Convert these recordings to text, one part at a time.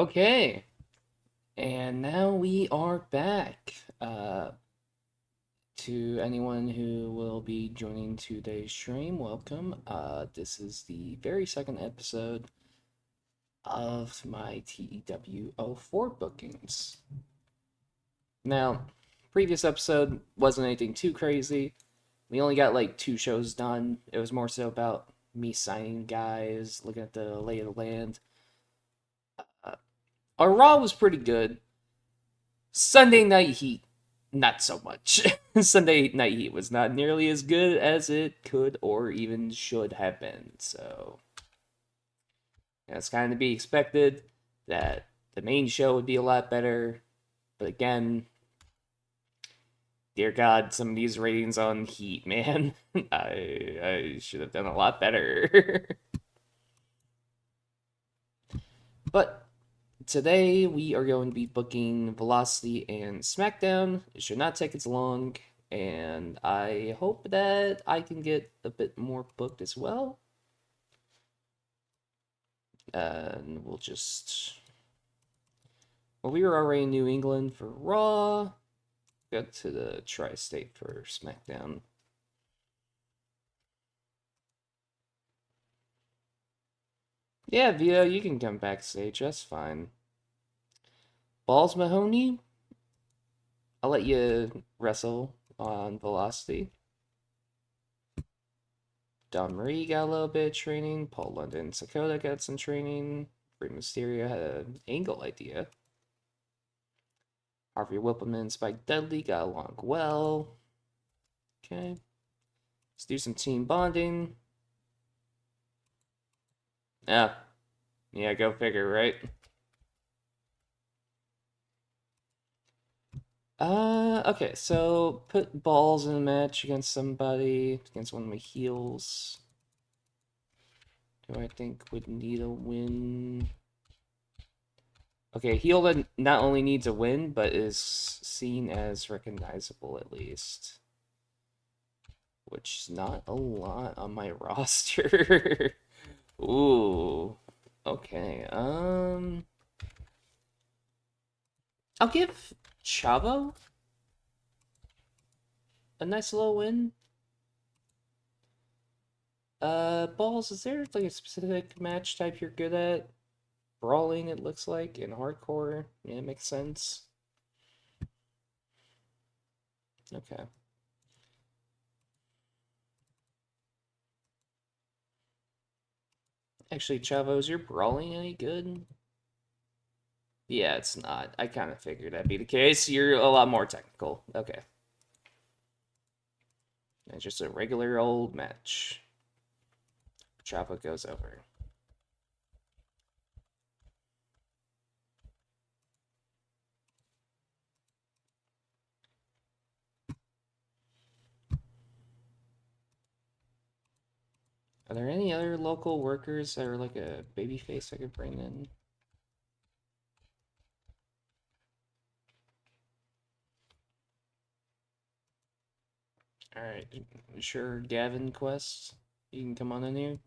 Okay, and now we are back. To anyone who will be joining today's stream, welcome. This is the very second episode of my TEW bookings. Now, previous episode wasn't anything too crazy. We only got like 2 shows done. It was more so about me signing guys, looking at the lay of the land. Uh, our Raw was pretty good. Sunday Night Heat, not so much. Sunday Night Heat was not nearly as good as it could or even should have been. So that's kind of to be expected that the main show would be a lot better. But again, dear God, some of these ratings on Heat, man, I should have done a lot better. But today we are going to be booking Velocity and SmackDown. It should not take as long, and I hope that I can get a bit more booked as well. And we'll just. Well, we were already in New England for Raw. Go to the Tri State for SmackDown. Yeah, Vito, you can come backstage. That's fine. Balls Mahoney, I'll let you wrestle on Velocity. Don Marie got a little bit of training. Paul London Sakota got some training. Rey Mysterio had an angle idea. Harvey Whippleman and Spike Dudley got along well. Okay. Let's do some team bonding. Yeah. Yeah, go figure, right? Okay, so put balls in a match against somebody, against one of my heels. Who I think would need a win. Okay, heel that not only needs a win, but is seen as recognizable at least. Which is not a lot on my roster. Ooh. Okay, I'll give Chavo a nice little win. Balls, is there like a specific match type you're good at? Brawling, it looks like, in hardcore. Yeah, it makes sense. Okay. Actually, Chavo, is your brawling any good? Yeah, it's not. I kind of figured that'd be the case. You're a lot more technical. Okay. It's just a regular old match. Chavo goes over. Are there any other local workers that are like a babyface I could bring in? Alright, sure, Gavin Quest. You can come on in here.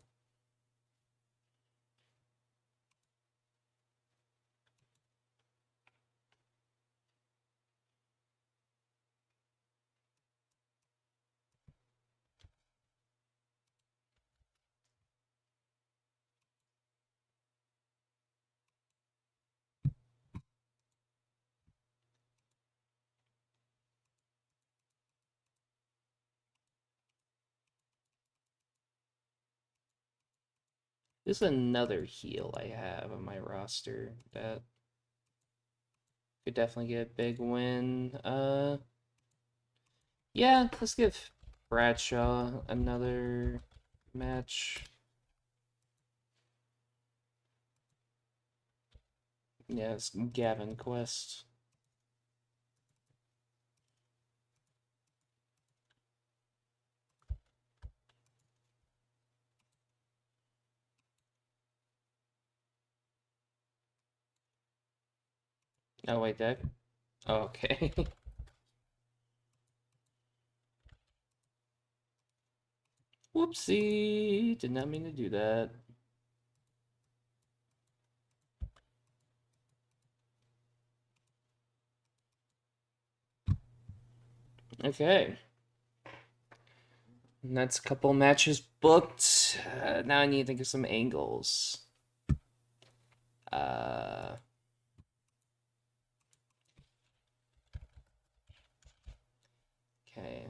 This is another heel I have on my roster that could definitely get a big win. Yeah, let's give Bradshaw another match. Yeah, it's Gavin Quest. Oh, wait, that. Okay. Whoopsie. Did not mean to do that. Okay. And that's a couple matches booked. Now I need to think of some angles. Uh, okay.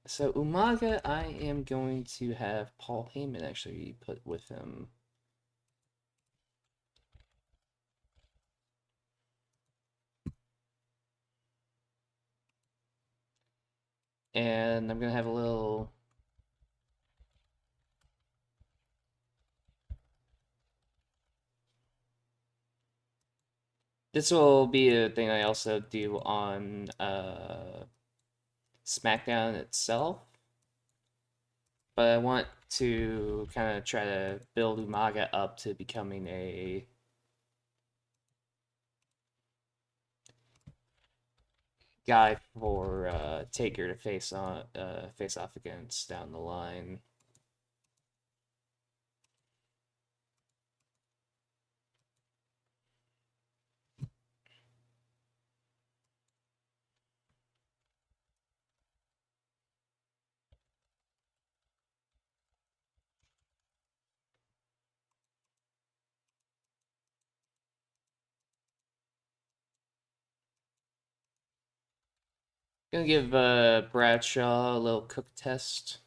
So Umaga, I am going to have Paul Heyman actually put with him. And I'm gonna have a little. This will be a thing I also do on SmackDown itself, but I want to kind of try to build Umaga up to becoming a guy for Taker to face off against down the line. Gonna give Bradshaw a little cook test.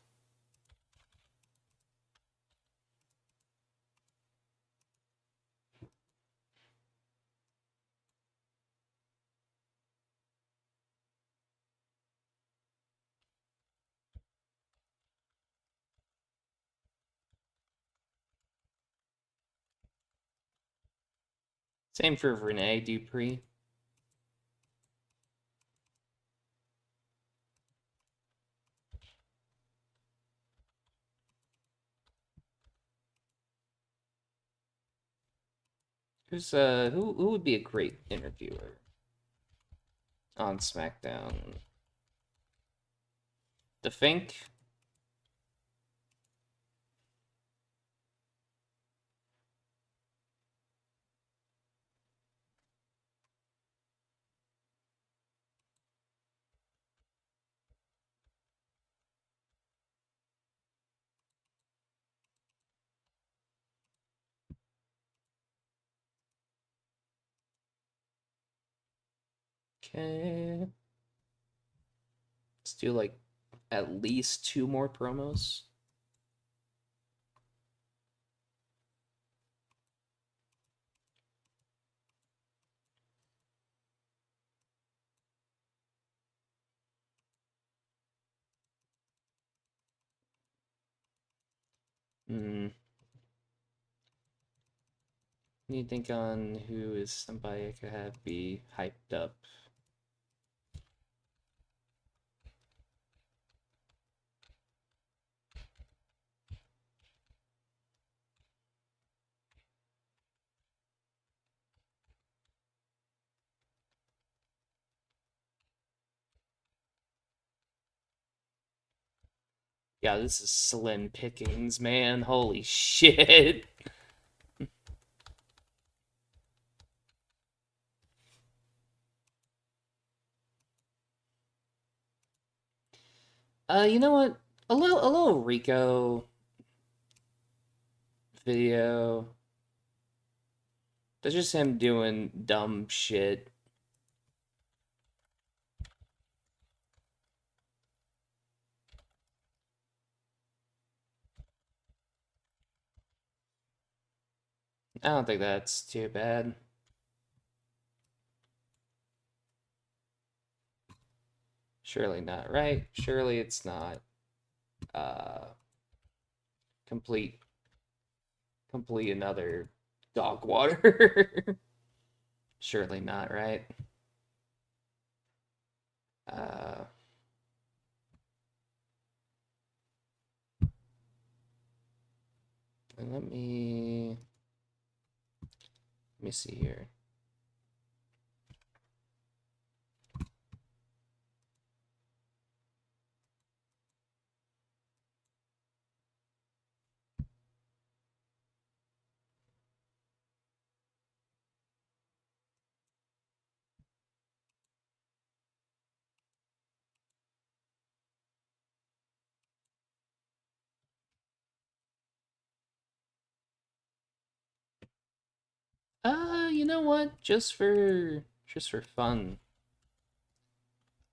Same for Renee Dupree. Who would be a great interviewer on SmackDown? The Fink? Okay. Let's do like at least two more promos. Hmm. Need to think on who is somebody I could have be hyped up. Yeah, this is slim pickings, man. Holy shit. You know what? A little Rico video. That's just him doing dumb shit. I don't think that's too bad. Surely not, right? Surely it's not. Uh, complete, complete another dog water. Surely not, right? Uh, and let me see here. You know what? Just for fun,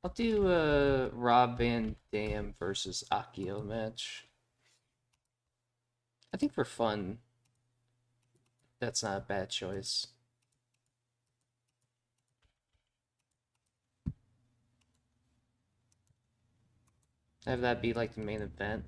I'll do a Rob Van Dam versus Akio match. I think for fun, that's not a bad choice. Have that be like the main event.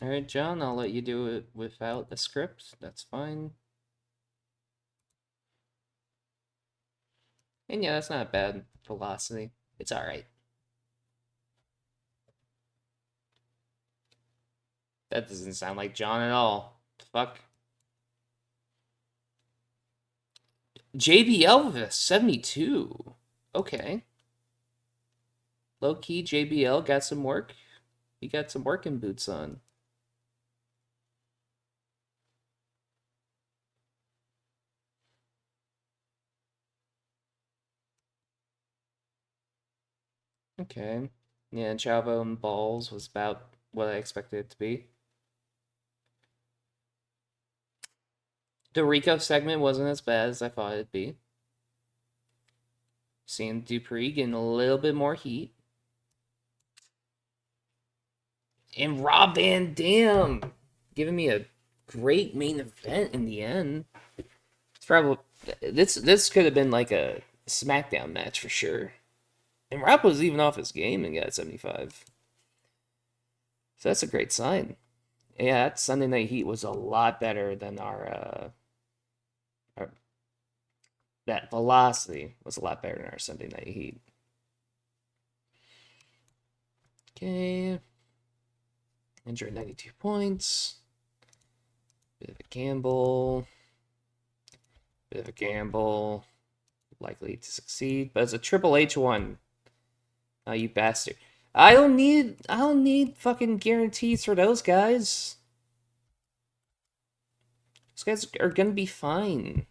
All right, John, I'll let you do it without a script. That's fine. And yeah, that's not a bad velocity. It's all right. That doesn't sound like John at all. Fuck. JB Elvis 72. Okay. Low key JBL got some work. He got some working boots on. Okay. Yeah, Chavo and Balls was about what I expected it to be. The Rico segment wasn't as bad as I thought it'd be. Seeing Dupree getting a little bit more heat. And Rob Van Dam giving me a great main event in the end. It's probably this could have been like a SmackDown match for sure. And Rob was even off his game and got 75. So that's a great sign. Yeah, that Sunday Night Heat was a lot better than our that velocity was a lot better than our Sunday Night Heat. Okay. 192 points. Bit of a gamble. Bit of a gamble. Likely to succeed, but it's a Triple H one. Oh, you bastard. I don't need fucking guarantees for those guys. Those guys are gonna be fine.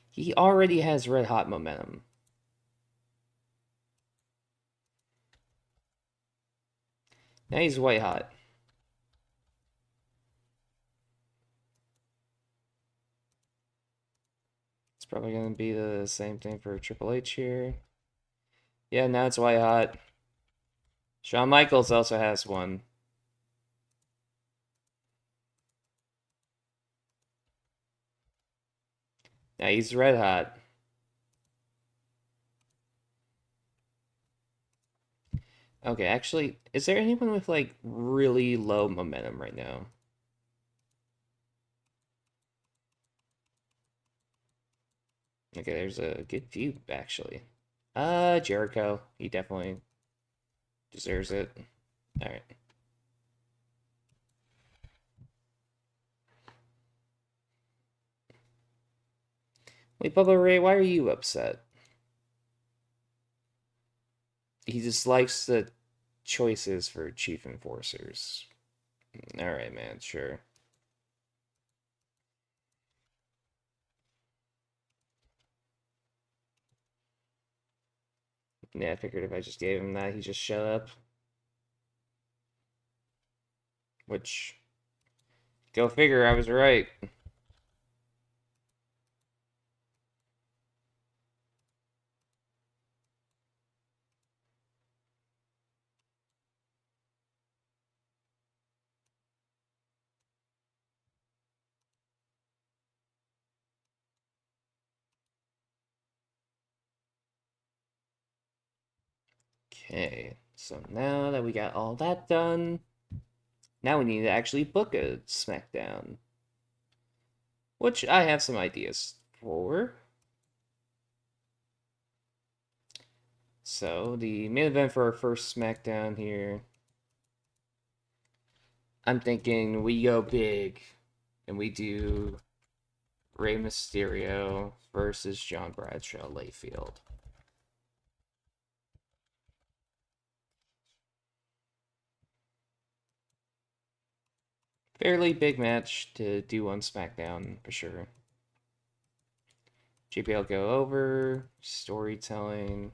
He already has red hot momentum. Now he's white hot. It's probably gonna be the same thing for Triple H here. Yeah, now it's white hot. Shawn Michaels also has one. Now he's red hot. Okay, actually, is there anyone with like really low momentum right now? Okay, there's a good few actually. Jericho. He definitely deserves it. All right. Wait, Bubba Ray, why are you upset? He dislikes the choices for chief enforcers. All right, man, sure. Yeah, I figured if I just gave him that, he'd just shut up. Which, go figure, I was right. Okay, so now that we got all that done, now we need to actually book a SmackDown, which I have some ideas for. So, the main event for our first SmackDown here, I'm thinking we go big and we do Rey Mysterio versus John Bradshaw Layfield. Fairly big match to do on SmackDown for sure. JBL go over, storytelling,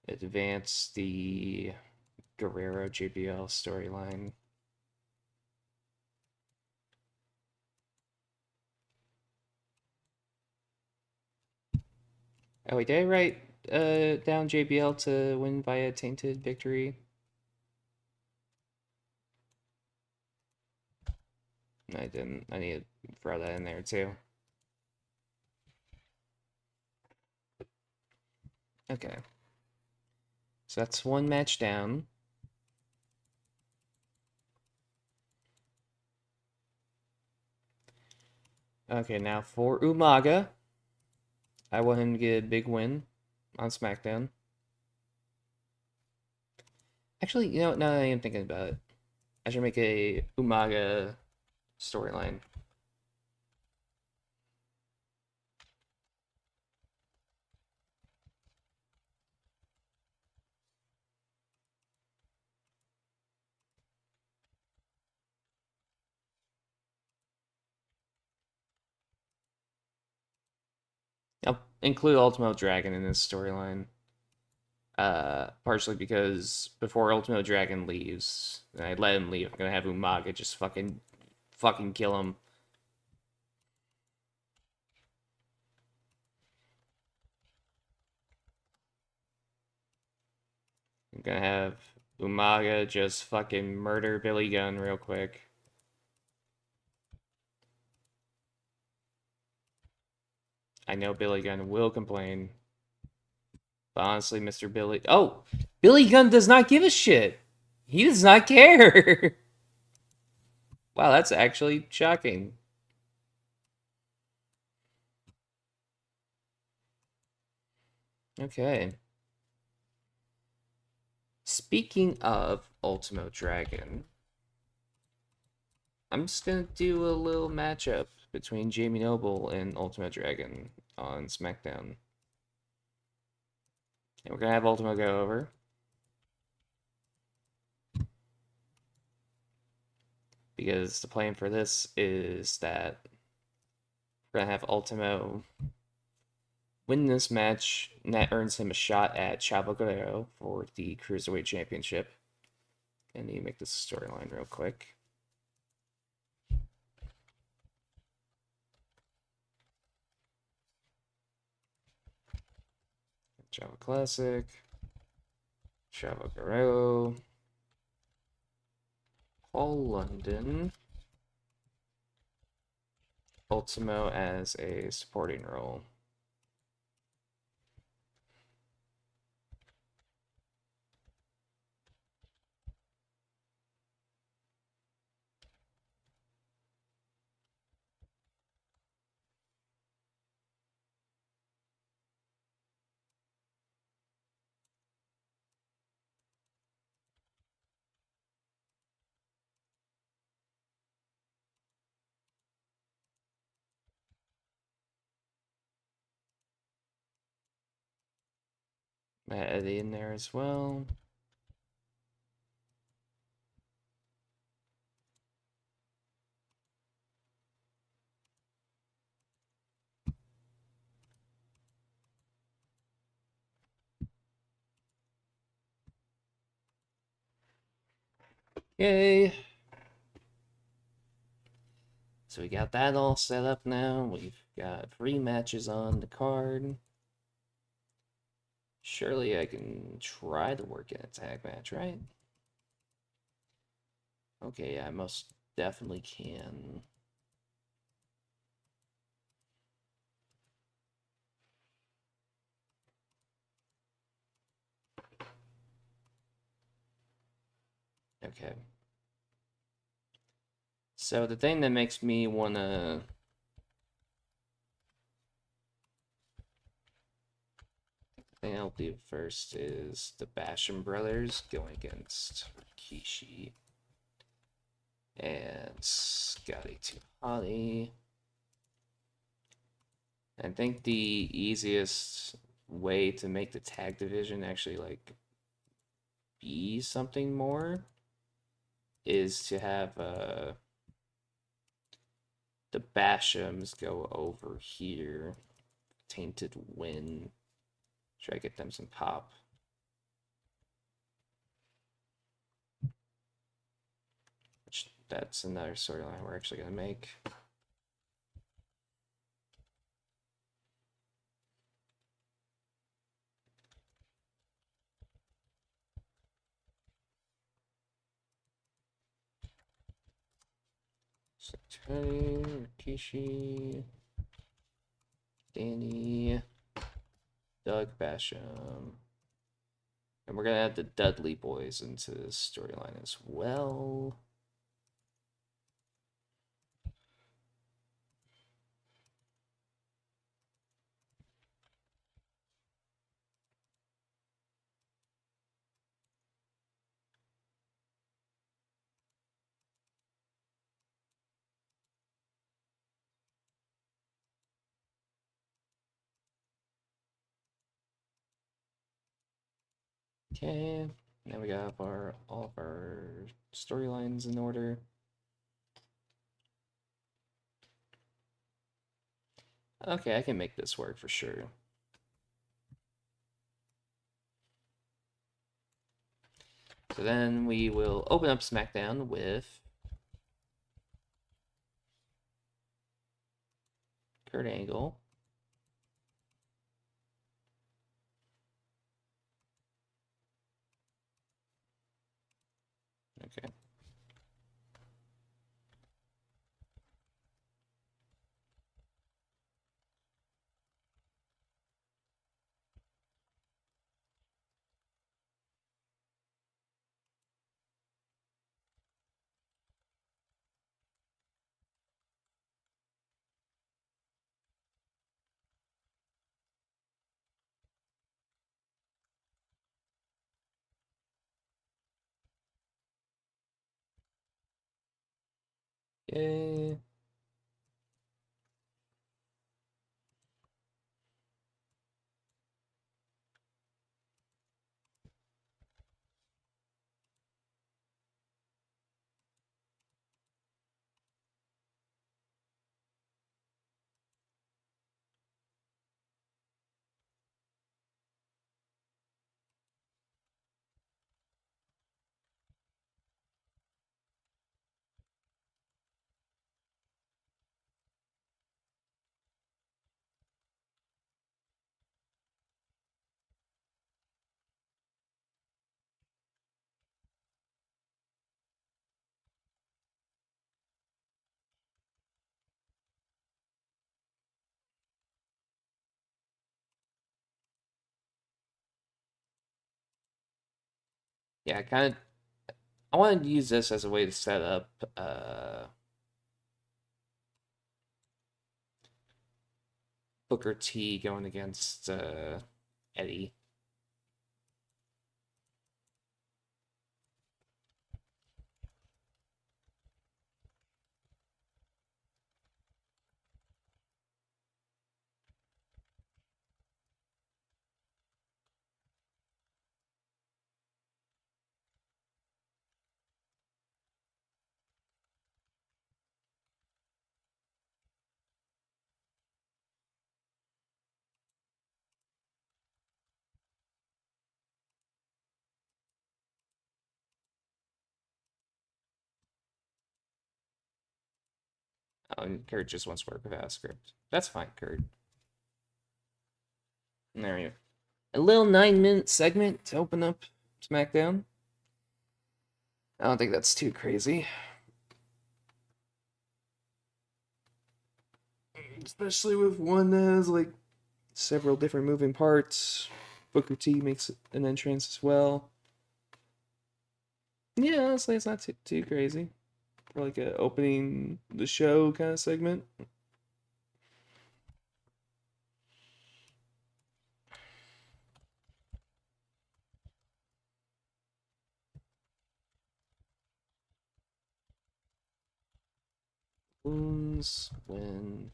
advance the Guerrero JBL storyline. Oh wait, did I write down JBL to win via tainted victory? I didn't. I need to throw that in there too. Okay. So that's one match down. Okay, now for Umaga. I want him to get a big win on SmackDown. Actually, you know, now that I am thinking about it, I should make a Umaga storyline. I'll include Ultimo Dragon in this storyline. Partially because before Ultimo Dragon leaves, and I let him leave, I'm gonna have Umaga just fucking kill him. I'm gonna have Umaga just fucking murder Billy Gunn real quick. I know Billy Gunn will complain. But honestly, Mr. Billy... Oh! Billy Gunn does not give a shit! He does not care! Wow, that's actually shocking. Okay. Speaking of Ultimo Dragon, I'm just gonna do a little matchup between Jamie Noble and Ultimo Dragon on SmackDown. And we're gonna have Ultimo go over. Because the plan for this is that we're gonna have Ultimo win this match, and that earns him a shot at Chavo Guerrero for the Cruiserweight Championship. I need to make this storyline real quick. Chavo Classic, Chavo Guerrero, Paul London, Ultimo as a supporting role. Matt Eddie in there as well. Yay! So we got that all set up now. We've got 3 matches on the card. Surely I can try to work in a tag match, right? Okay, I most definitely can. Okay. So the thing that makes me wanna thing I'll do first is the Basham brothers going against Rikishi and Scotty 2 Hottie. I think the easiest way to make the tag division actually like be something more is to have the Bashams go over here. Tainted win. Try to get them some pop. Which that's another storyline we're actually gonna make. So Tony, Rikishi, Danny, Doug Basham. And we're gonna add the Dudley boys into this storyline as well. Okay, now we got all of our storylines in order. Okay, I can make this work for sure. So then we will open up SmackDown with Kurt Angle. Okay. Yay. Yeah, I want to use this as a way to set up Booker T going against Eddie. Oh, and Kurt just wants to work without a script. That's fine, Kurt. And there we go. A little 9-minute segment to open up SmackDown. I don't think that's too crazy. Especially with one that has like several different moving parts. Booker T makes an entrance as well. Yeah, honestly, it's not too crazy for like a opening the show kind of segment. Wounds when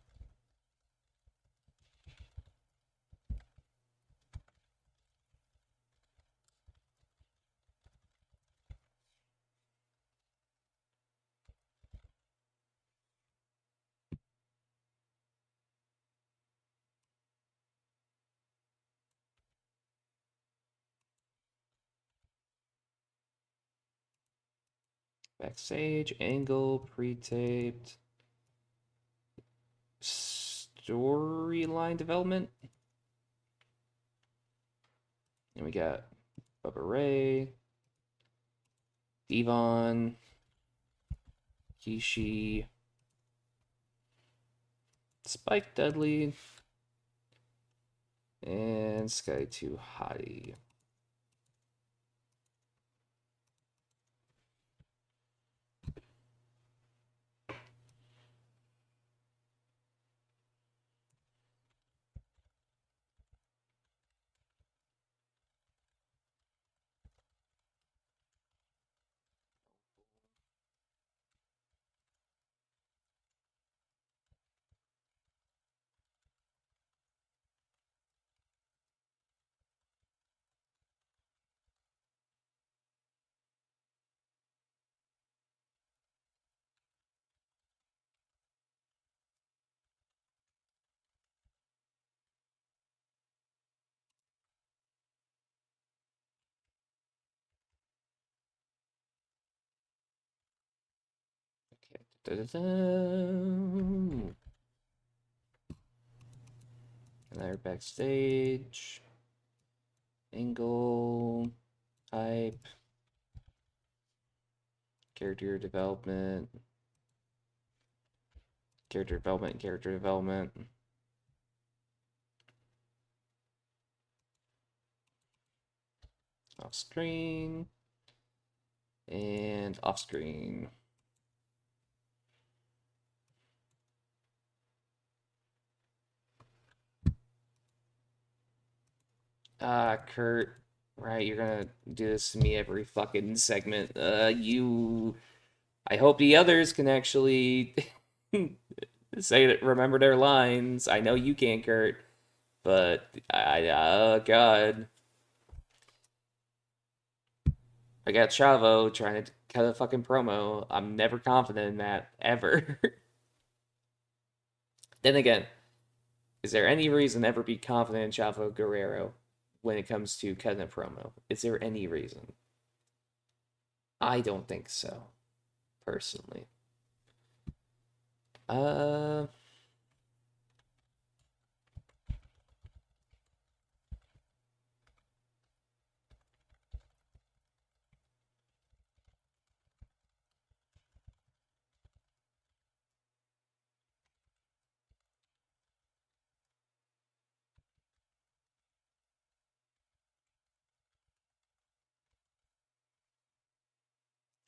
backstage angle pre-taped storyline development, and we got Bubba Ray, Devon, Kishi, Spike Dudley, and Sky 2 Hottie. Okay. Da-da-da. And they're backstage. Angle. Hype. Character development. Character development. Character development. Off screen. And off screen. Kurt, right, you're gonna do this to me every fucking segment. I hope the others can actually say that, remember their lines. I know you can't, Kurt, but oh god. I got Chavo trying to cut a fucking promo. I'm never confident in that, ever. Then again, is there any reason to ever be confident in Chavo Guerrero when it comes to cutting a promo? Is there any reason? I don't think so, personally. Uh,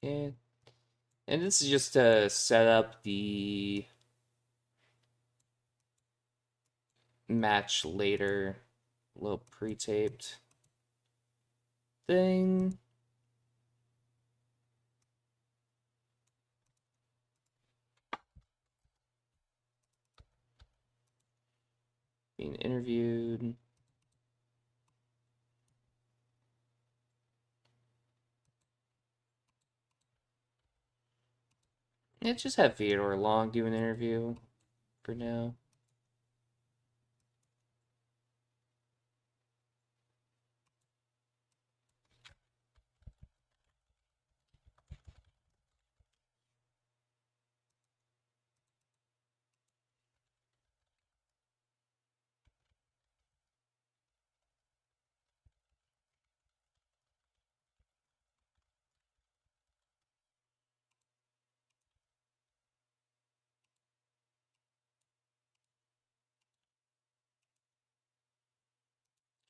yeah. And this is just to set up the match later. A little pre-taped thing. Being interviewed. Yeah, just have Theodore Long do an interview for now.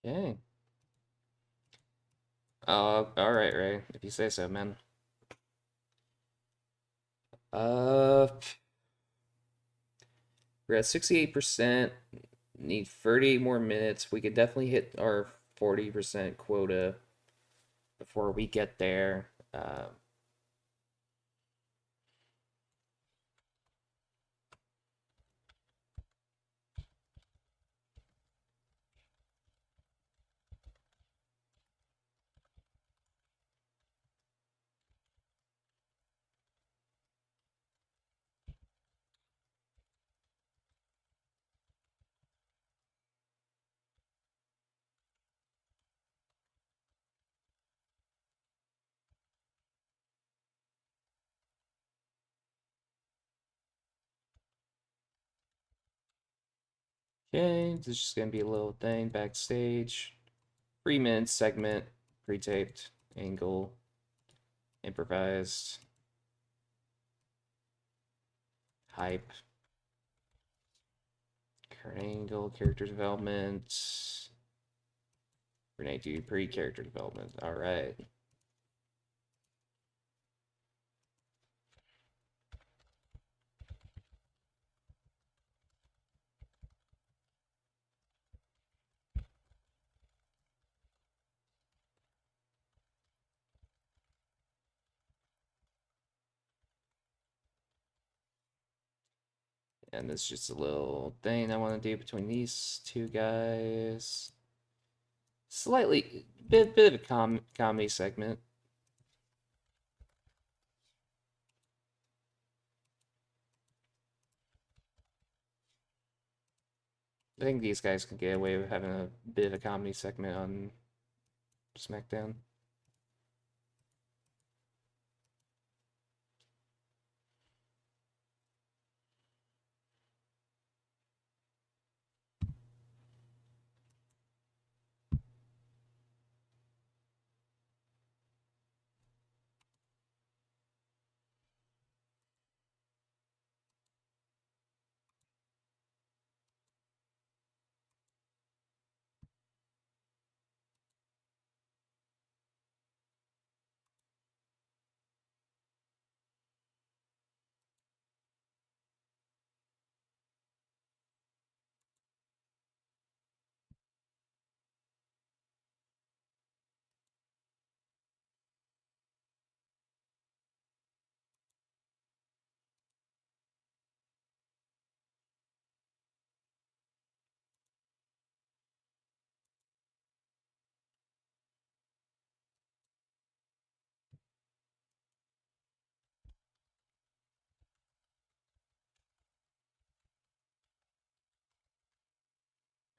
Okay. Oh, all right, Ray. If you say so, man. Uh, we're at 68%. Need 30 more minutes. We could definitely hit our 40% quota before we get there. Okay, this is just gonna be a little thing backstage. 3 minute segment, pre-taped, angle, improvised, hype, current angle, character development. We're gonna do pre-character development. All right. And this is just a little thing I want to do between these two guys. Slightly, bit of a comedy segment. I think these guys can get away with having a bit of a comedy segment on SmackDown.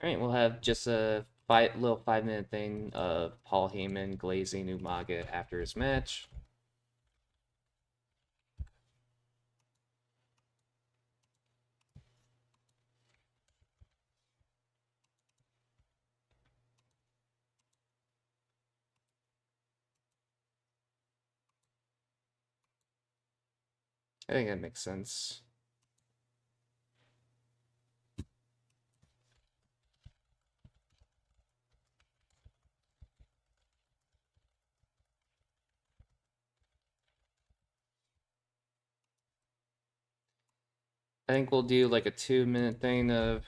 All right, we'll have just a little 5 minute thing of Paul Heyman glazing Umaga after his match. I think that makes sense. I think we'll do like a 2 minute thing of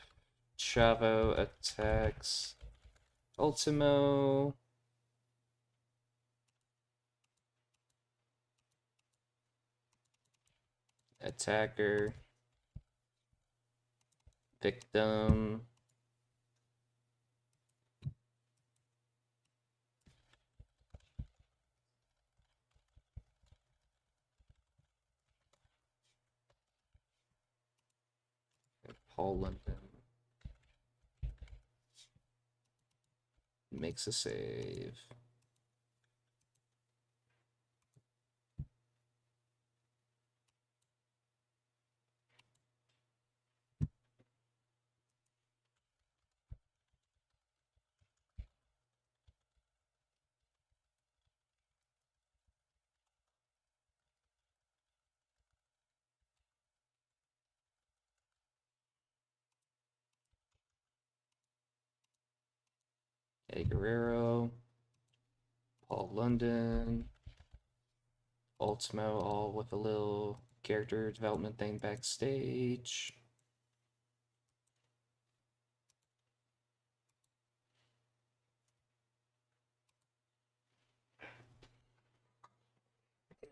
Chavo attacks Ultimo. Attacker. Victim. Paul London makes a save. Eddie Guerrero. Paul London. Ultimo all with a little character development thing backstage.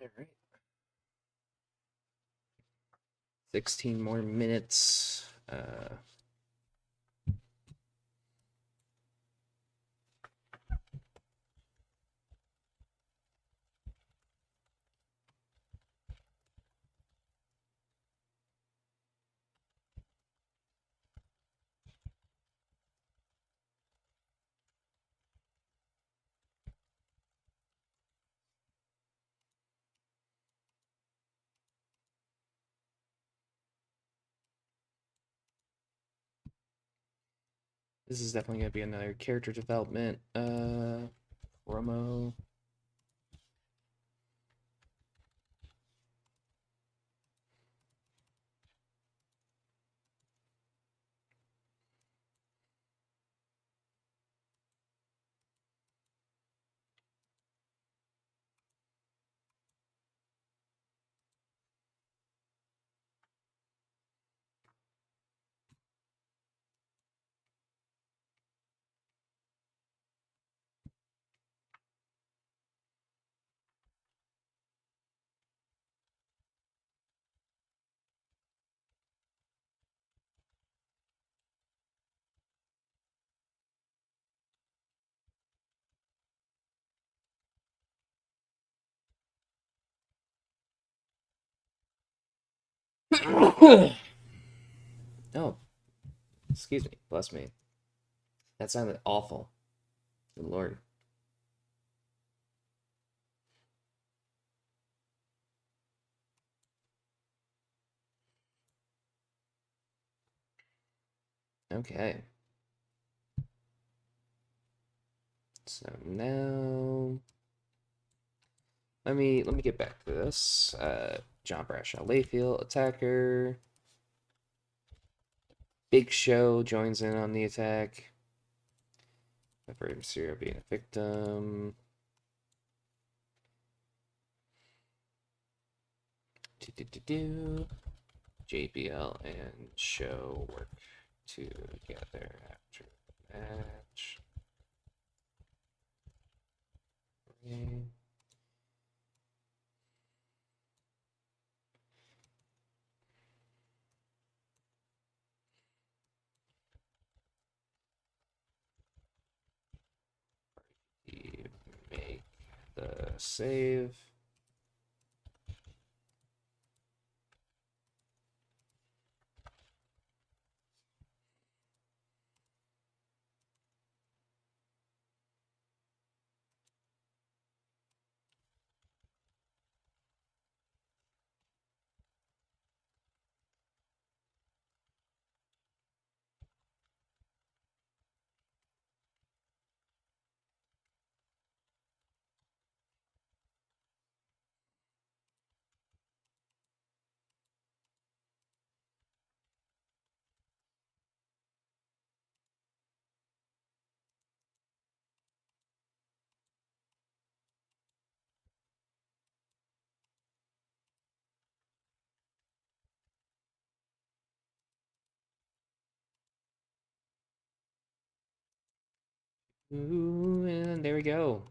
All right. 16 more minutes. This is definitely going to be another character development promo. Oh, excuse me. Bless me. That sounded awful. Good Lord. Okay. So now let me get back to this. John Bradshaw Layfield, attacker. Big Show joins in on the attack. Rey Mysterio being a victim. JBL and Show work together after the match. Okay. Make the save. Ooh, and there we go.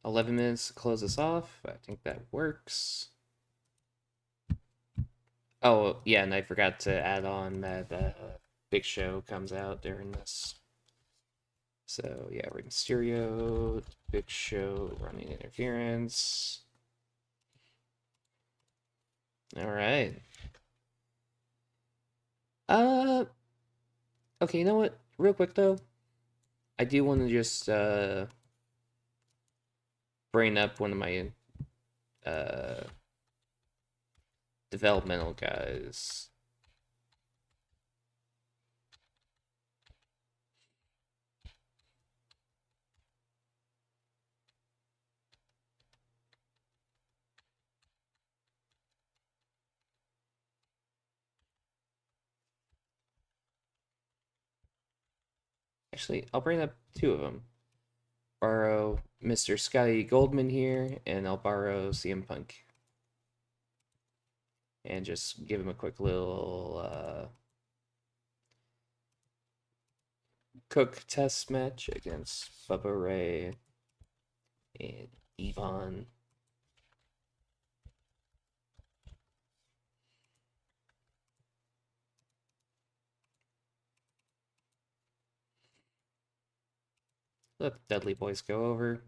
11 minutes to close us off. I think that works. Oh, yeah, and I forgot to add on that Big Show comes out during this. So, yeah, Rey Mysterio, Big Show running interference. All right. Okay, you know what? Real quick, though, I do want to just bring up one of my developmental guys. Actually, I'll bring up two of them. borrow Mr. Scotty Goldman here, and I'll borrow CM Punk. And just give him a quick little Cook test match against Bubba Ray and Yvonne. Let the Dudley Boys go over.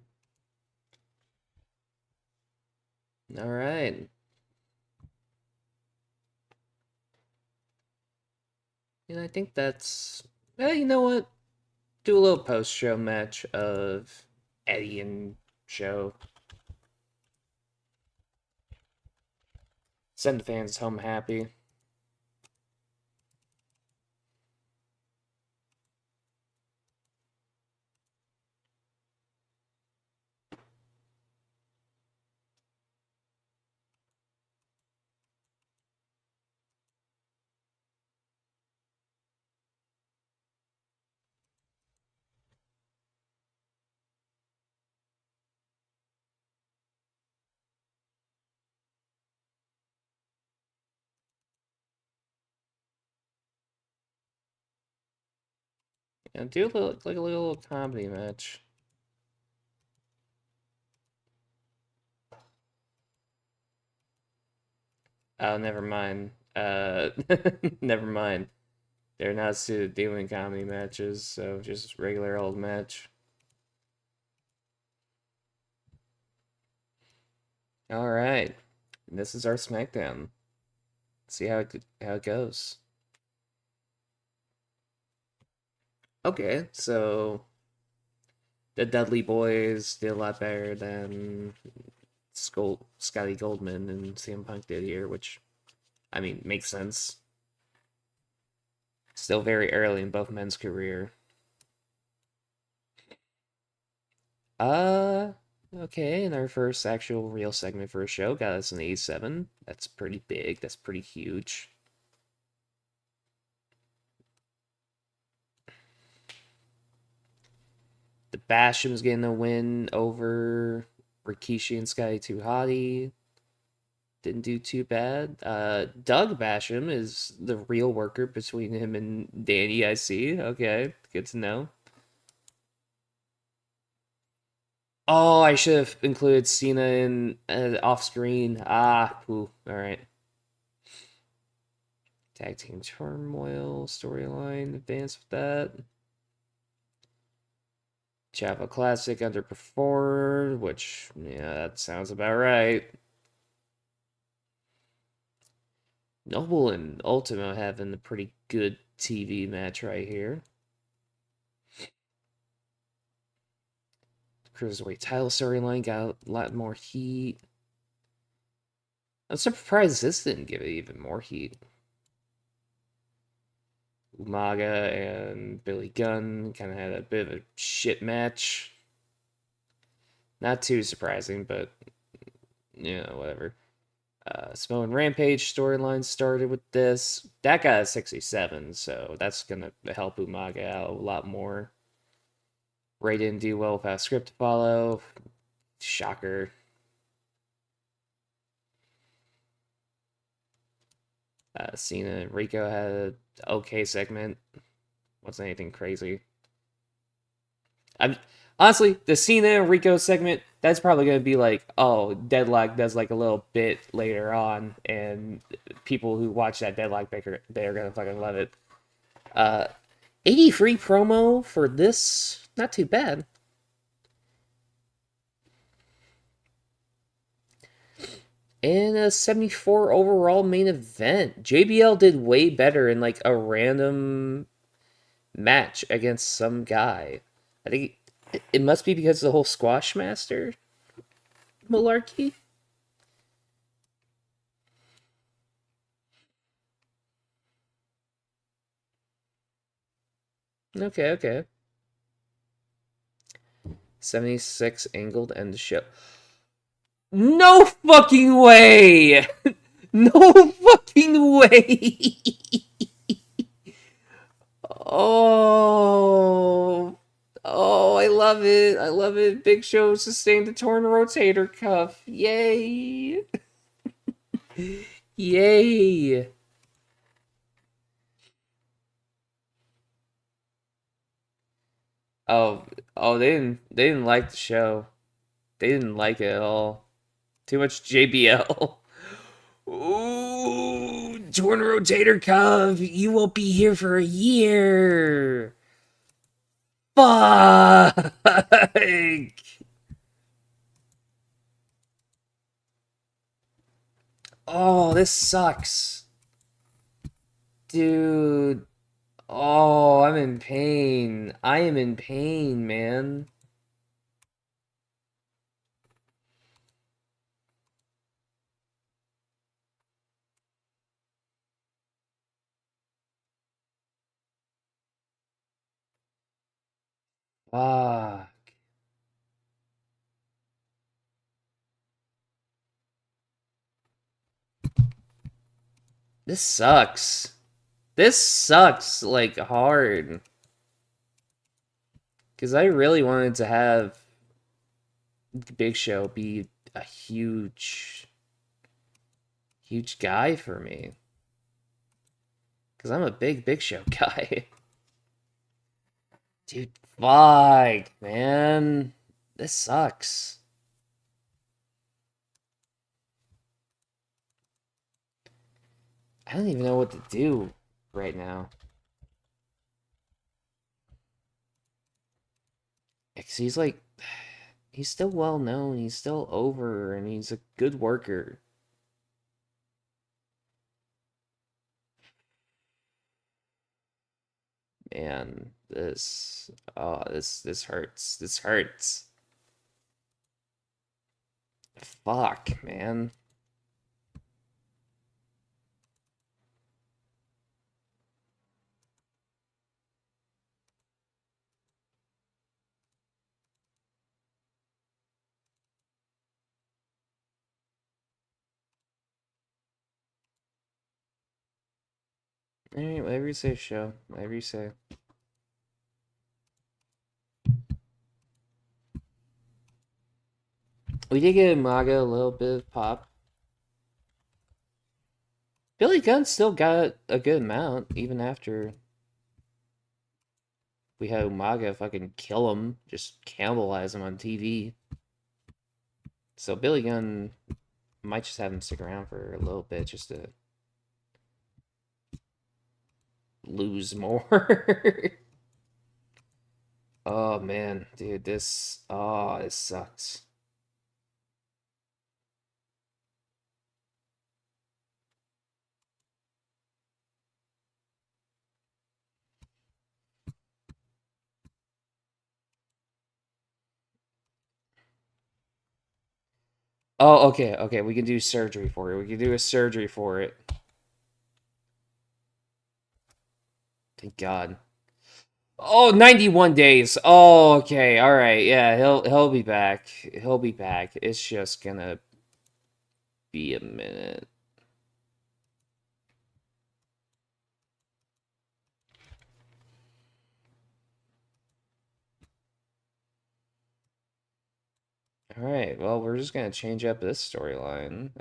All right. And I think that's... you know what? Do a little post-show match of Eddie and Joe. Send the fans home happy. And do like a little comedy match. Oh, never mind. Never mind. They're not suited doing comedy matches, so just regular old match. All right, this is our SmackDown. See how it goes. Okay, so the Dudley Boys did a lot better than Scotty Goldman and CM Punk did here, which, I mean, makes sense. Still very early in both men's career. Okay, and our first actual real segment for a show got us an A7. That's pretty big. That's pretty huge. The Basham's getting a win over Rikishi and Scotty 2 Hottie. Didn't do too bad. Doug Basham is the real worker between him and Danny, I see. Okay, good to know. Oh, I should have included Cena in off screen. Ooh, alright. Tag Team Turmoil storyline, advance with that. Chavo Classic underperformed, which, yeah, that sounds about right. Noble and Ultimo having a pretty good TV match right here. Cruiserweight title storyline got a lot more heat. I'm surprised this didn't give it even more heat. Umaga and Billy Gunn kind of had a bit of a shit match. Not too surprising, but, you know, whatever. Samoan Rampage storyline started with this. That got a 67, so that's going to help Umaga out a lot more. Ray didn't do well without script to follow. Shocker. Cena and Rico had an okay segment. Wasn't anything crazy. Honestly, the Cena and Rico segment, that's probably going to be like, oh, Deadlock does like a little bit later on, and people who watch that Deadlock Baker, they're going to fucking love it. 83 promo for this, not too bad. And a 74 overall main event. JBL did way better in like a random match against some guy. I think it must be because of the whole Squash Master malarkey. Okay. 76 angled end the show. No fucking way! No fucking way! Oh. Oh, I love it. I love it. Big Show sustained a torn rotator cuff. Yay. Yay. Oh, they didn't like the show. They didn't like it at all. Too much JBL. Ooh, torn rotator cuff. You won't be here for a year. Fuck. Oh, this sucks. Dude. Oh, I'm in pain. I am in pain, man. Ah, this sucks. This sucks like hard. Because I really wanted to have the Big Show be a huge, huge guy for me. Because I'm a Big Show guy. Dude, fuck, man. This sucks. I don't even know what to do right now. Because he's like, he's still well known, he's still over, and he's a good worker. Man, this hurts. This hurts. Fuck, man. Alright, whatever you say, show. Whatever you say. We did get Maga a little bit of pop. Billy Gunn still got a good amount, even after we had Umaga fucking kill him, just cannibalize him on TV. So Billy Gunn might just have him stick around for a little bit just to lose more. Oh man, dude, this sucks. Oh, okay, we can do surgery for it. We can do a surgery for it. Thank God. Oh, 91 days. Oh, okay. All right. Yeah, he'll be back. He'll be back. It's just gonna be a minute. All right. Well, we're just gonna change up this storyline.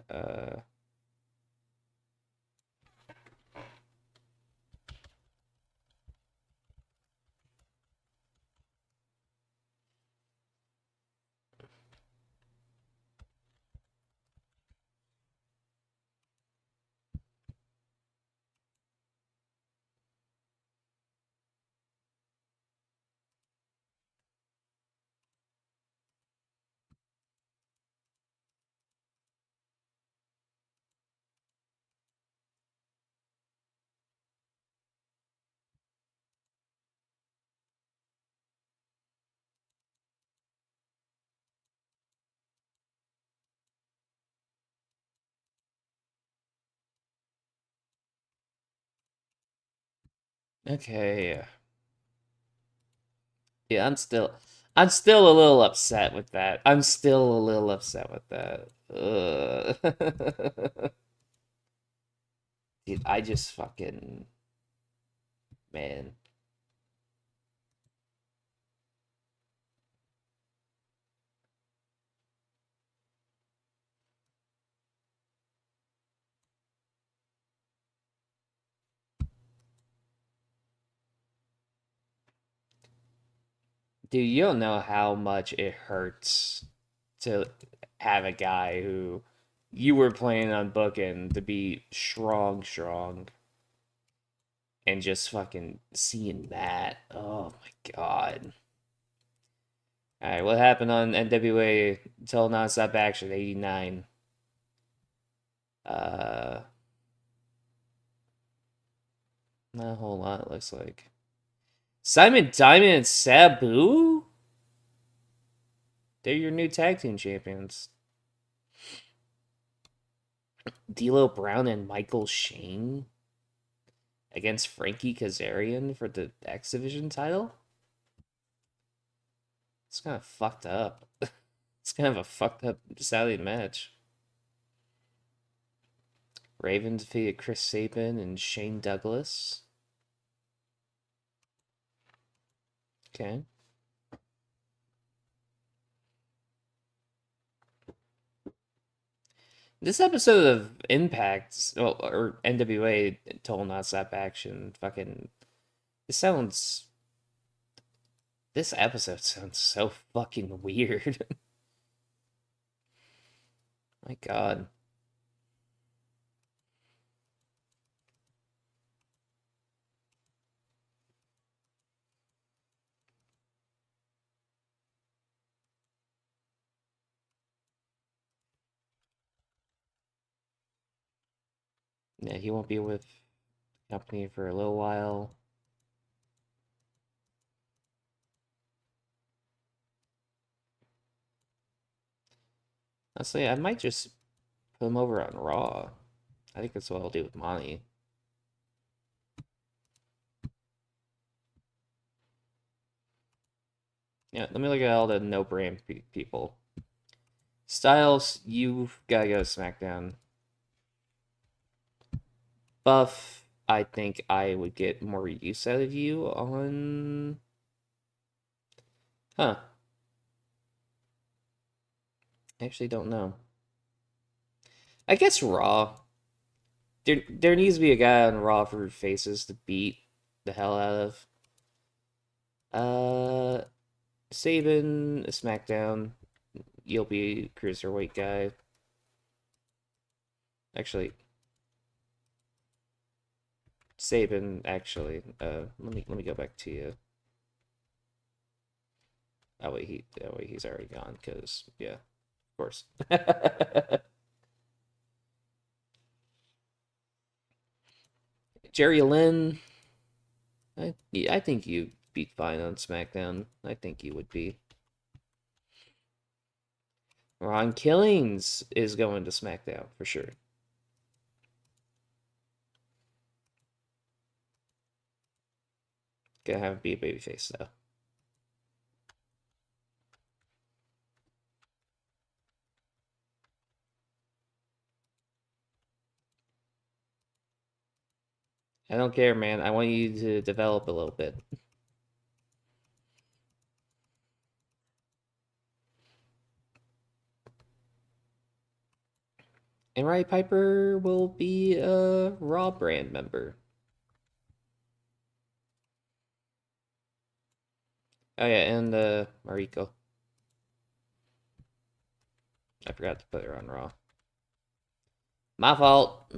Okay. Yeah, I'm still a little upset with that. I'm still a little upset with that. Dude, I just fucking man. Dude, you don't know how much it hurts to have a guy who you were planning on booking to be strong, and just fucking seeing that. Oh my god. Alright, what happened on NWA Total Nonstop Action 89? Uh, not a whole lot, it looks like. Simon Diamond and Sabu? They're your new tag team champions. D'Lo Brown and Michael Shane against Frankie Kazarian for the X Division title? It's kind of fucked up. It's kind of a fucked up Saudi match. Raven defeated Chris Sabin and Shane Douglas. Okay. This episode of Impact, well, or NWA Total Nonstop Action, fucking, this sounds. This episode sounds so fucking weird. My god. Yeah, he won't be with the company for a little while. Honestly, I might just put him over on Raw. I think that's what I'll do with Monty. Yeah, let me look at all the no brand people. Styles, you've gotta go to SmackDown. Buff, I think I would get more use out of you on. Huh. I actually don't know. I guess Raw. There needs to be a guy on Raw for faces to beat the hell out of. Uh, Sabin, SmackDown. You'll be cruiserweight guy. Actually, Sabin. Actually, let me go back to you. Oh wait, he's already gone. Cause yeah, of course. Jerry Lynn. I think you'd be fine on SmackDown. I think you would be. Ron Killings is going to SmackDown for sure. Gonna have him be a babyface though. I don't care, man. I want you to develop a little bit. And Roddy Piper will be a Raw brand member. Oh yeah, and Mariko. I forgot to put her on Raw. My fault.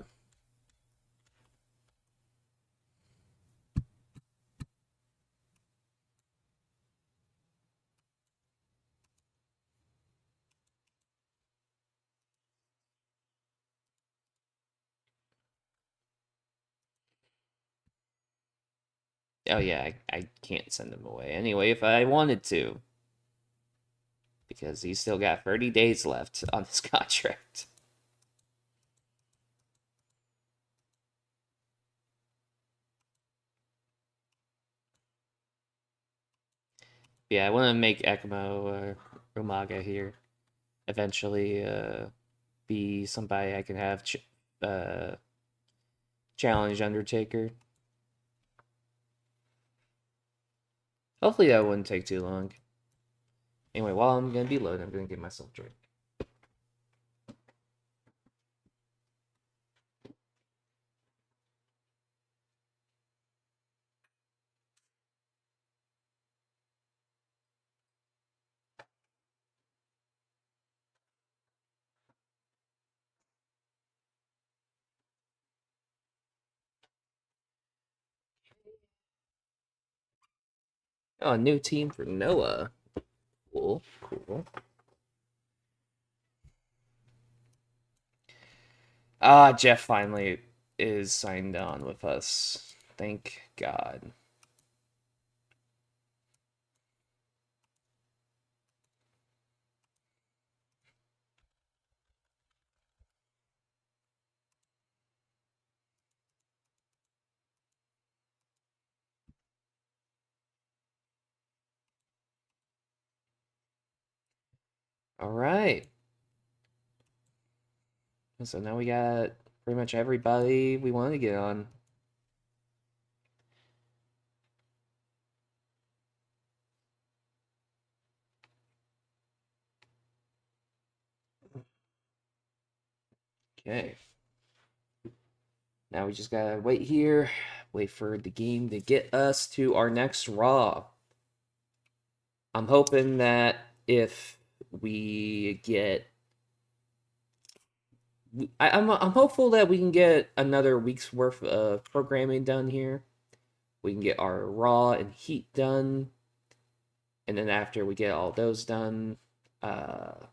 Oh yeah, I can't send him away anyway if I wanted to. Because he's still got 30 days left on his contract. Yeah, I want to make Ekmo Umaga here eventually be somebody I can have uh, challenge Undertaker. Hopefully that wouldn't take too long. Anyway, while I'm gonna be loading, I'm gonna get myself a drink. Oh, a new team for Noah. Cool, cool. Jeff finally is signed on with us. Thank God. All right. So now we got pretty much everybody we want to get on. Okay. Now we just gotta wait here, wait for the game to get us to our next Raw. I'm hoping that if we get, I'm hopeful that we can get another week's worth of programming done here. We can get our Raw and Heat done, and then after we get all those done, I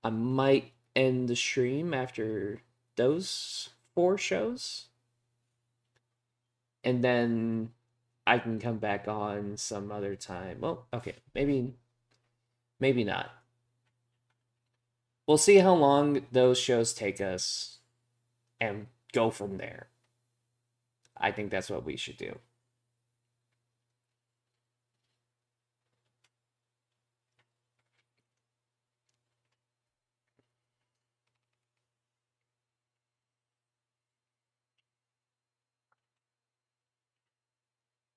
might end the stream after those 4 shows, and then I can come back on some other time. Well, okay, maybe not. We'll see how long those shows take us and go from there. I think that's what we should do.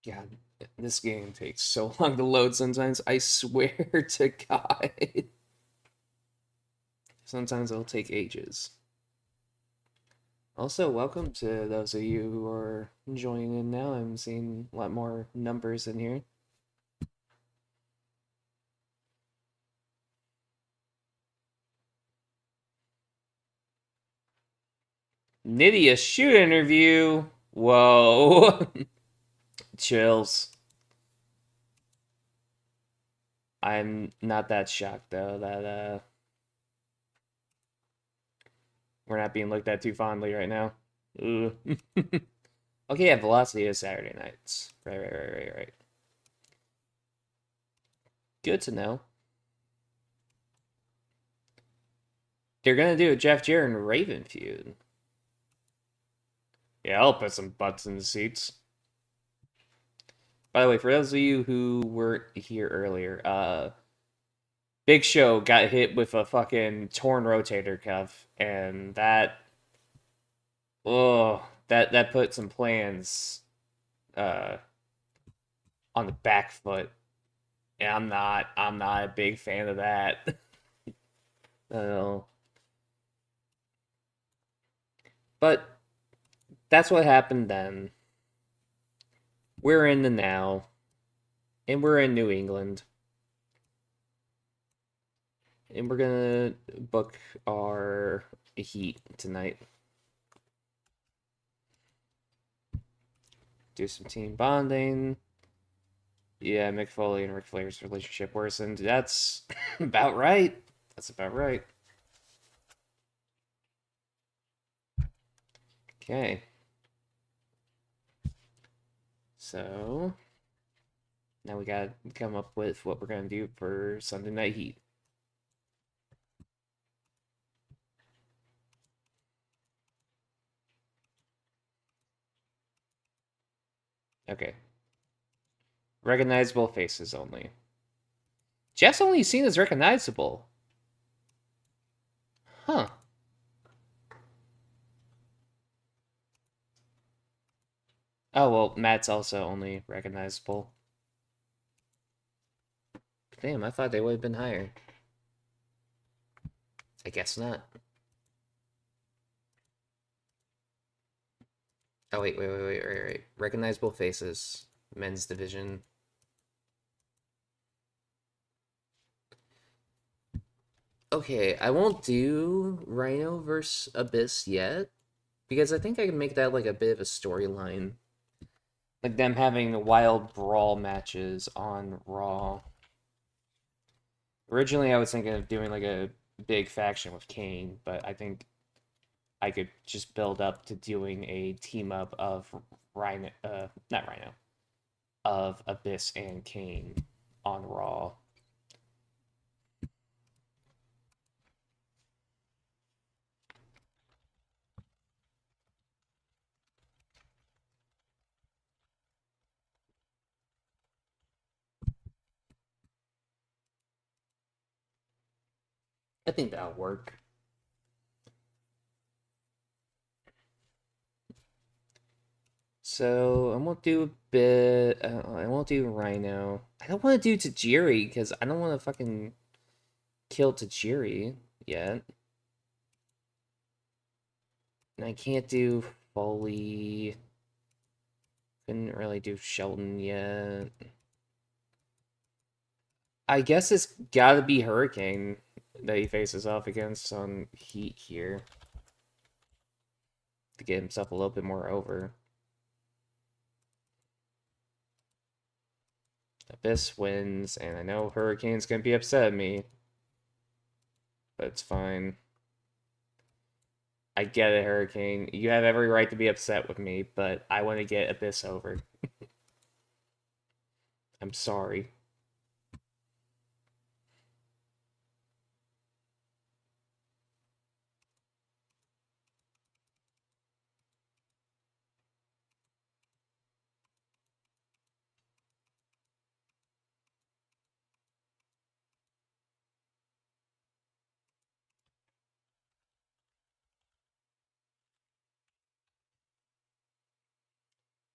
God, this game takes so long to load sometimes. I swear to God. Sometimes it'll take ages. Also, welcome to those of you who are joining in now. I'm seeing a lot more numbers in here. Nydia shoot interview. Whoa. Chills. I'm not that shocked though that we're not being looked at too fondly right now. Okay, yeah, Velocity is Saturday nights. Right. Good to know. They're gonna do a Jeff Jarrett and Raven feud. Yeah, I'll put some butts in the seats. By the way, for those of you who weren't here earlier, Big Show got hit with a fucking torn rotator cuff, and that put some plans uh on the back foot. And I'm not a big fan of that. No. But that's what happened then. We're in the now, and we're in New England. And we're gonna book our Heat tonight. Do some team bonding. Yeah, Mick Foley and Ric Flair's relationship worsened. That's about right. That's about right. Okay. So now we gotta come up with what we're gonna do for Sunday Night Heat. Okay. Recognizable faces only. Jeff's only seen as recognizable. Huh. Oh, well, Matt's also only recognizable. Damn, I thought they would have been higher. I guess not. Oh, wait. Recognizable faces. Men's division. Okay, I won't do Rhino versus Abyss yet, because I think I can make that like a bit of a storyline. Like them having the wild brawl matches on Raw. Originally, I was thinking of doing like a big faction with Kane, but I think I could just build up to doing a team up of Rhino, not Rhino, of Abyss and Kane on Raw. I think that'll work. So I won't do a bit. I won't do Rhino. I don't want to do Tajiri because I don't want to fucking kill Tajiri yet. And I can't do Foley. Couldn't really do Sheldon yet. I guess it's gotta be Hurricane that he faces off against on Heat here to get himself a little bit more over. Abyss wins, and I know Hurricane's gonna be upset at me, but it's fine. I get it, Hurricane. You have every right to be upset with me, but I want to get Abyss over. I'm sorry.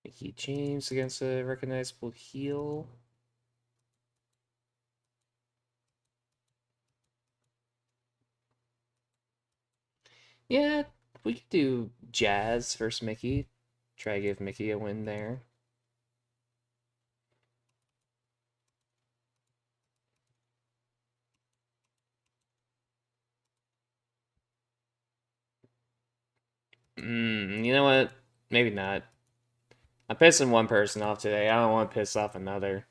Mickey James against a recognizable heel. Yeah, we could do Jazz versus Mickey. Try to give Mickey a win there. You know what? Maybe not. I'm pissing one person off today. I don't want to piss off another.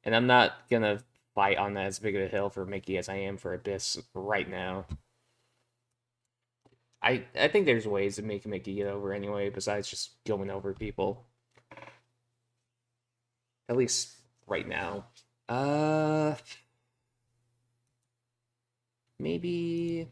And I'm not gonna fight on that as big of a hill for Mickey as I am for Abyss right now. I think there's ways to make Mickey get over anyway, besides just going over people. At least right now. Uh, maybe.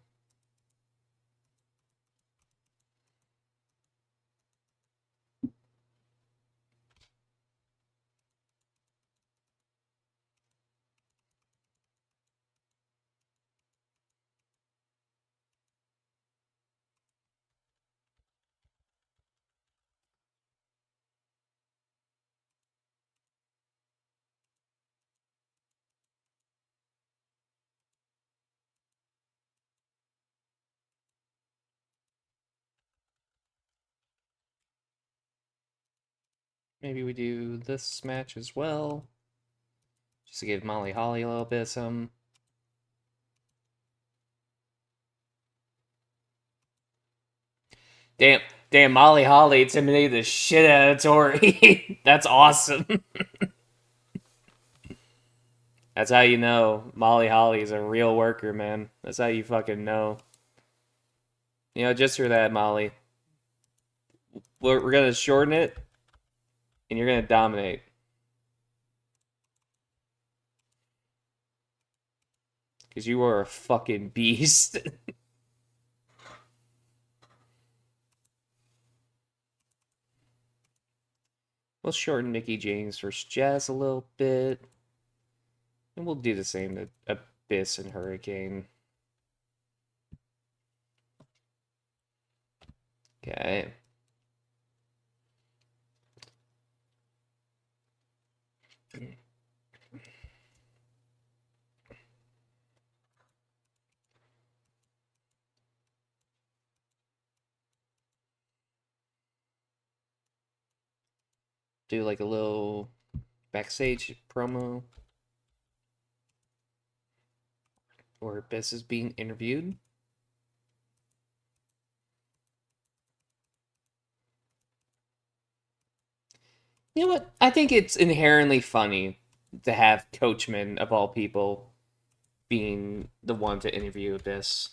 Maybe we do this match as well. Just to give Molly Holly a little bit of some. Damn, damn, Molly Holly intimidated the shit out of Tori. That's awesome. That's how you know Molly Holly is a real worker, man. That's how you fucking know. You know, just for that, Molly. We're gonna shorten it, and you're gonna dominate. Because you are a fucking beast. We'll shorten Mickey James versus Jazz a little bit. And we'll do the same to Abyss and Hurricane. Okay. Do like a little backstage promo where Abyss is being interviewed. You know what? I think it's inherently funny to have Coachman, of all people, being the one to interview this.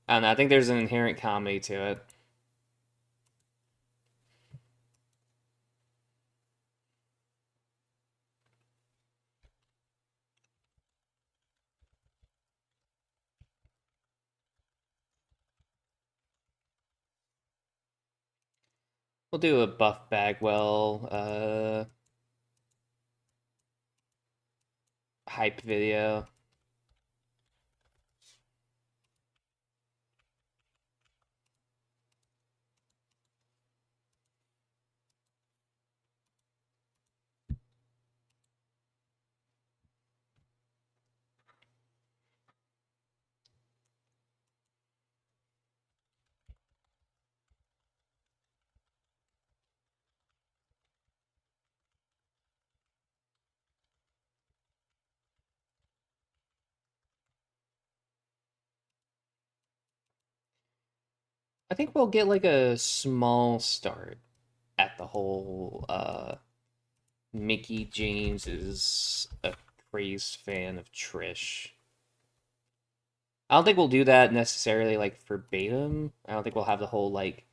I don't know, I think there's an inherent comedy to it. We'll do a Buff Bagwell hype video. I think we'll get like a small start at the whole Mickey James is a crazed fan of Trish. I don't think we'll do that necessarily like verbatim. I don't think we'll have the whole like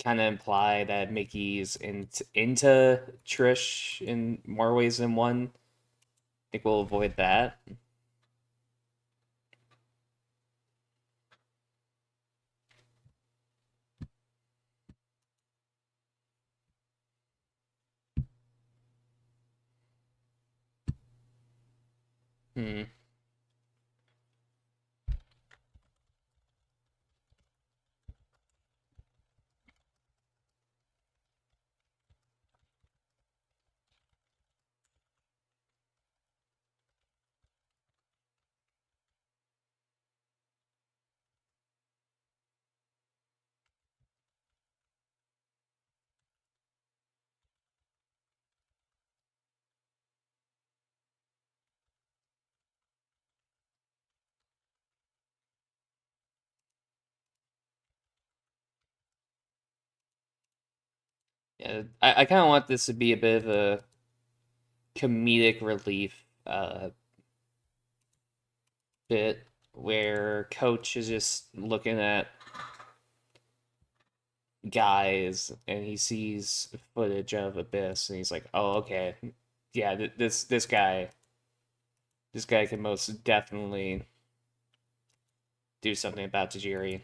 kind of imply that Mickey's into Trish in more ways than one. I think we'll avoid that. Hmm. Yeah, I kind of want this to be a bit of a comedic relief bit where Coach is just looking at guys and he sees footage of Abyss and he's like, "Oh, okay, yeah, this guy can most definitely do something about Tajiri."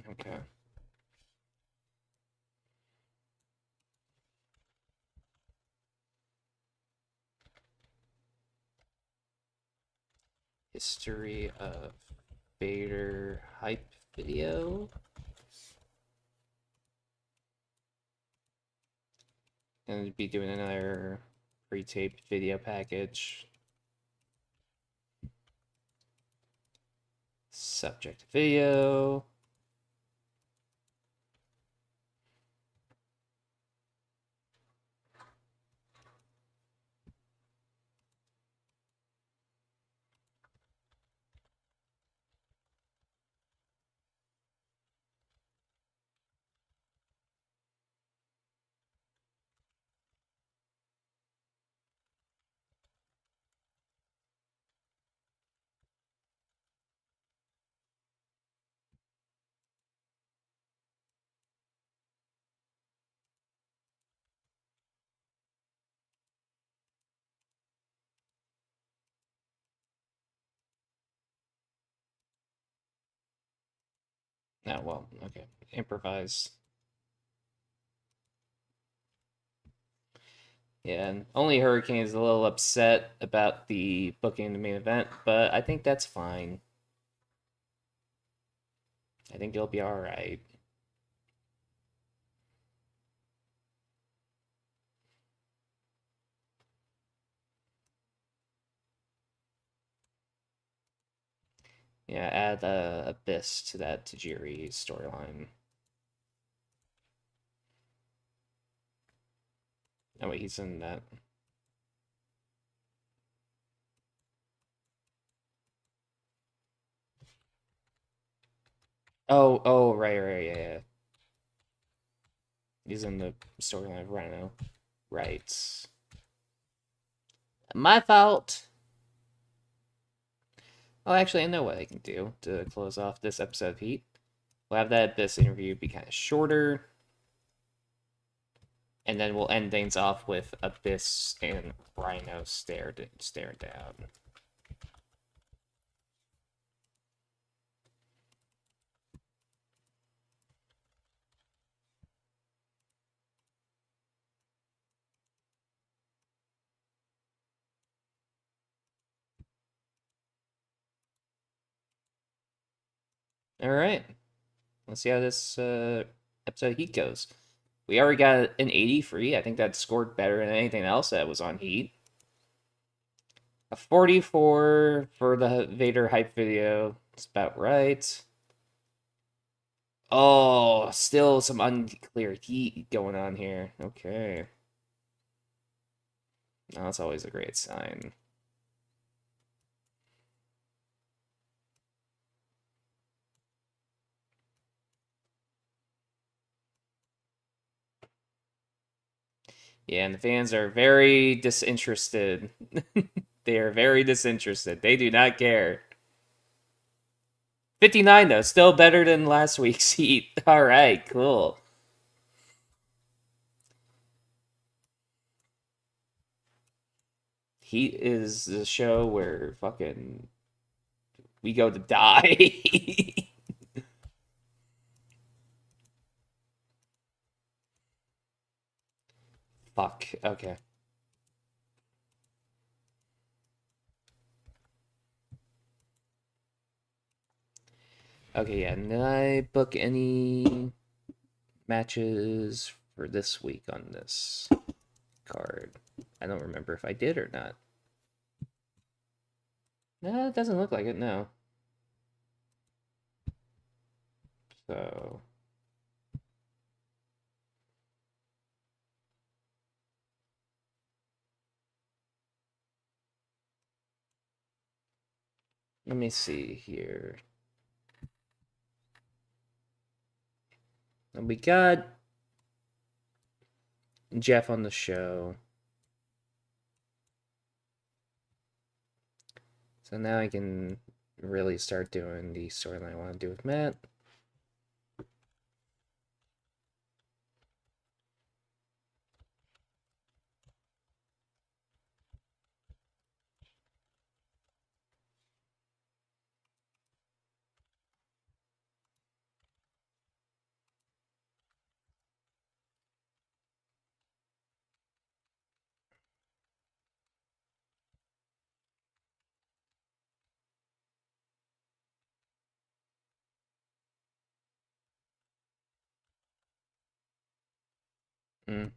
Okay. History of Vader hype video. And be doing another pre-taped video package. Subject video. Oh, well, okay. Improvise. Yeah, and only Hurricane is a little upset about the booking the main event, but I think that's fine. I think it'll be alright. Yeah, add Abyss to that Tajiri storyline. Oh wait, he's in that. Oh, right, yeah. He's in the storyline of Rhino. Right. My fault. Oh, actually, I know what I can do to close off this episode of Heat. We'll have that Abyss interview be kind of shorter, and then we'll end things off with Abyss and Rhino stare down. All right, let's see how this episode of Heat goes. We already got an 80 free. I think that scored better than anything else that was on Heat. A 44 for the Vader hype video. It's about right. Oh, still some unclear heat going on here. Okay. Oh, that's always a great sign. Yeah, and the fans are very disinterested. They are very disinterested. They do not care. 59 though, still better than last week's heat. All right, cool. Heat is the show where fucking we go to die. Fuck. Okay. Okay, yeah. Did I book any matches for this week on this card? I don't remember if I did or not. No, it doesn't look like it, no. So let me see here. And we got Jeff on the show. So now I can really start doing the storyline I want to do with Matt. Mm.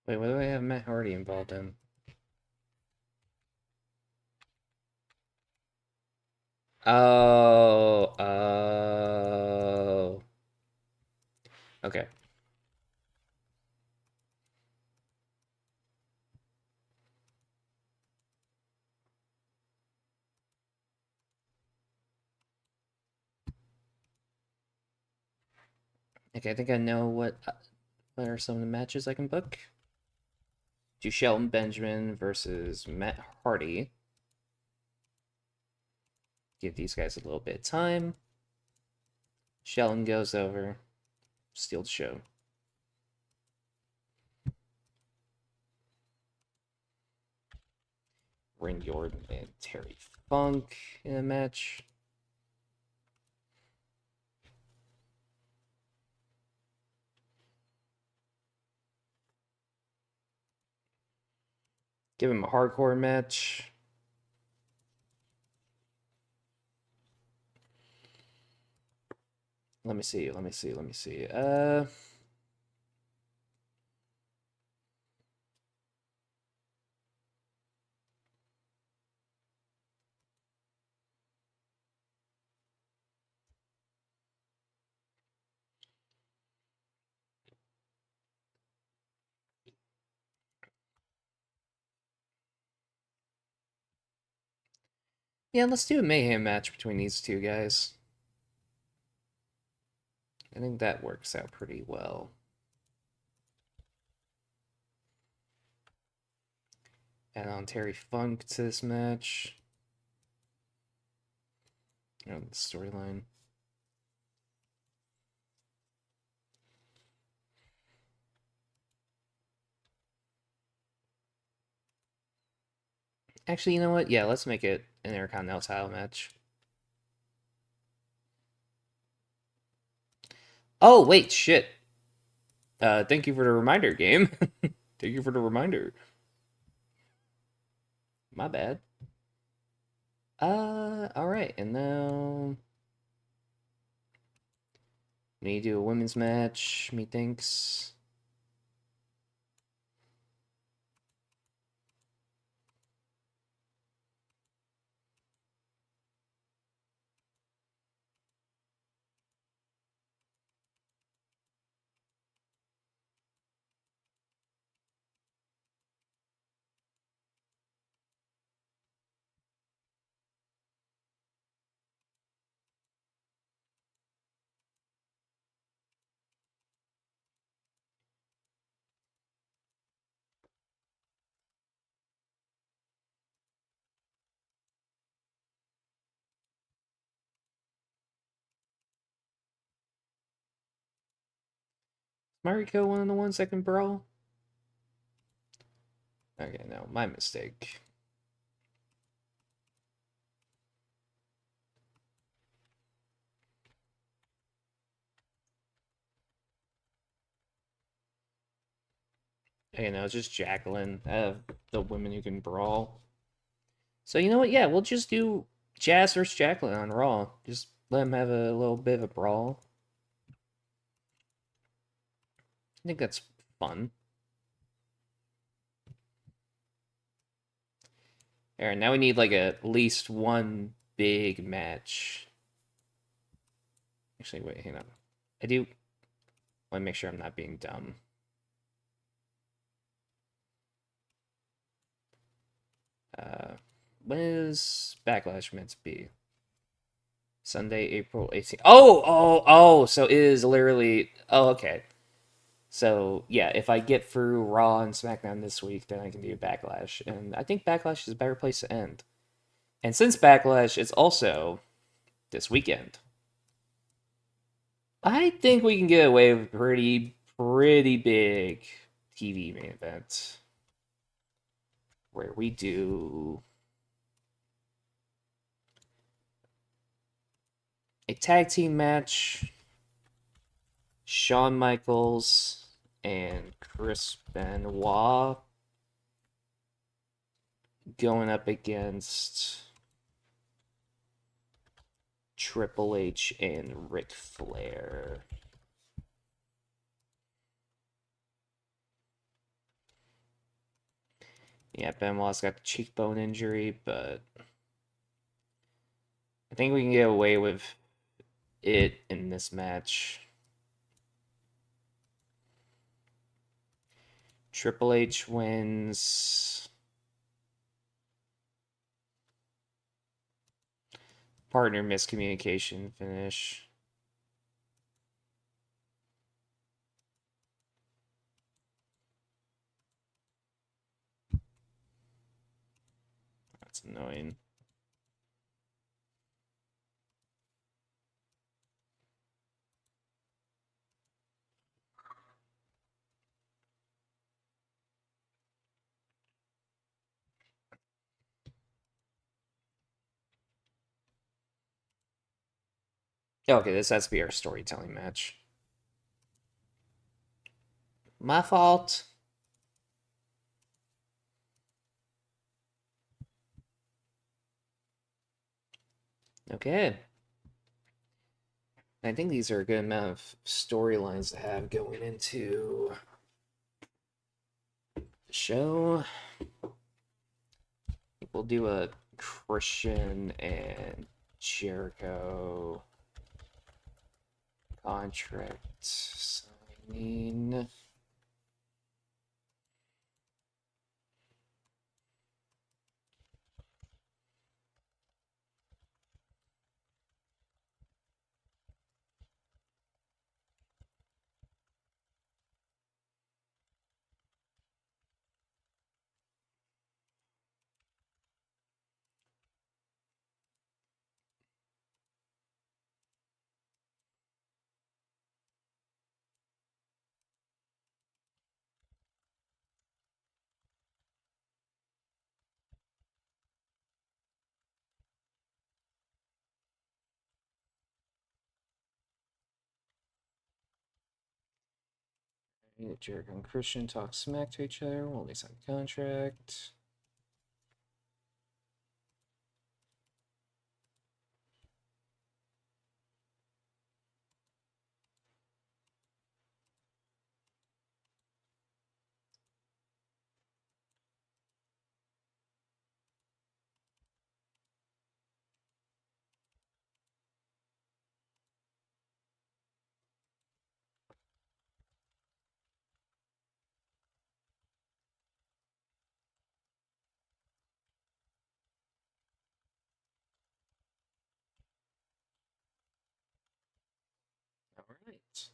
Wait, what do I have Matt Hardy involved in? Oh. Okay. Okay, I think I know what are some of the matches I can book. Do Shelton Benjamin versus Matt Hardy. Give these guys a little bit of time. Shelton goes over, steals the show. Randy Orton and Terry Funk in a match. Give him a hardcore match. Let me see. Yeah, let's do a mayhem match between these two guys. I think that works out pretty well. Add on Terry Funk to this match. The storyline. Actually, you know what? Yeah, let's make it an Intercontinental title match. Oh, wait, shit. Thank you for the reminder, game. Thank you for the reminder. My bad. Alright, and now... we need to do a women's match, methinks. Mariko won in the 1 second brawl? Okay, no, my mistake. Okay, no, it's just Jacqueline. The women who can brawl. So you know what? Yeah, we'll just do Jazz versus Jacqueline on Raw. Just let them have a little bit of a brawl. I think that's fun. Alright, now we need like at least one big match. Actually, wait, hang on. I do want to make sure I'm not being dumb. When is Backlash meant to be? Sunday, April 18th. Oh, so it is literally... Oh, okay. So, yeah, if I get through Raw and SmackDown this week, then I can do Backlash. And I think Backlash is a better place to end. And since Backlash is also this weekend, I think we can get away with a pretty big TV main event. Where we do a tag team match. Shawn Michaels and Chris Benoit going up against Triple H and Ric Flair. Yeah, Benoit's got the cheekbone injury, but I think we can get away with it in this match. Triple H wins. Partner miscommunication finish. That's annoying. Okay, this has to be our storytelling match. My fault. Okay. I think these are a good amount of storylines to have going into the show. We'll do a Christian and Jericho contract signing. Jericho and Christian talk smack to each other while they sign the contract. All right.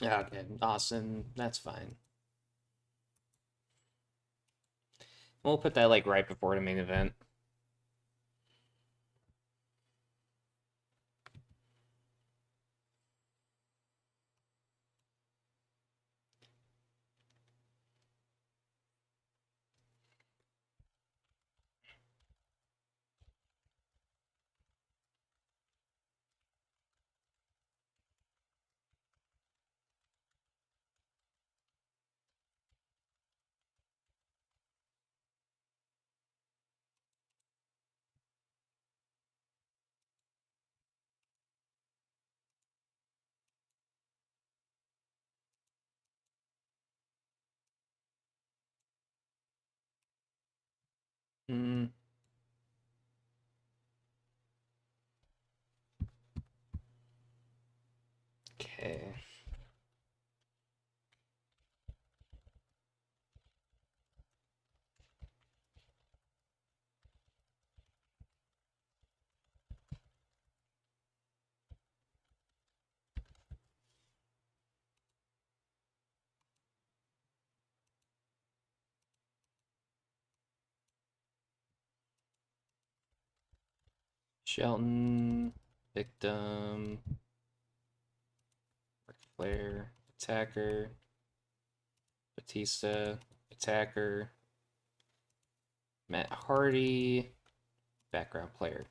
Okay, Austin, that's fine. We'll put that like right before the main event. Mm, okay. Shelton, victim, Ric Flair, attacker, Batista, attacker, Matt Hardy, background player.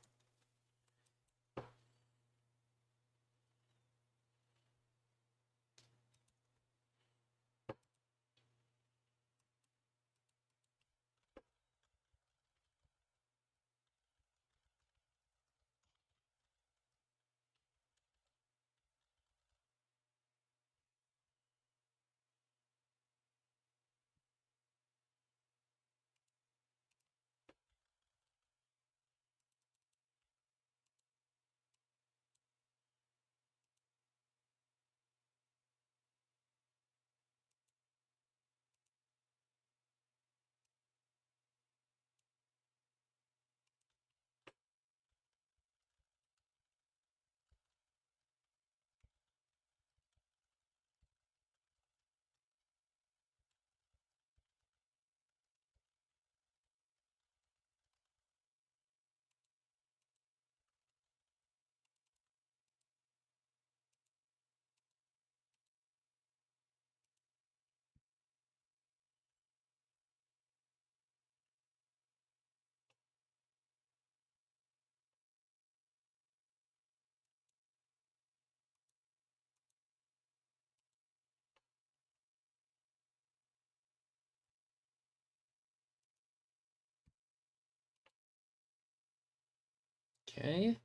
Okay.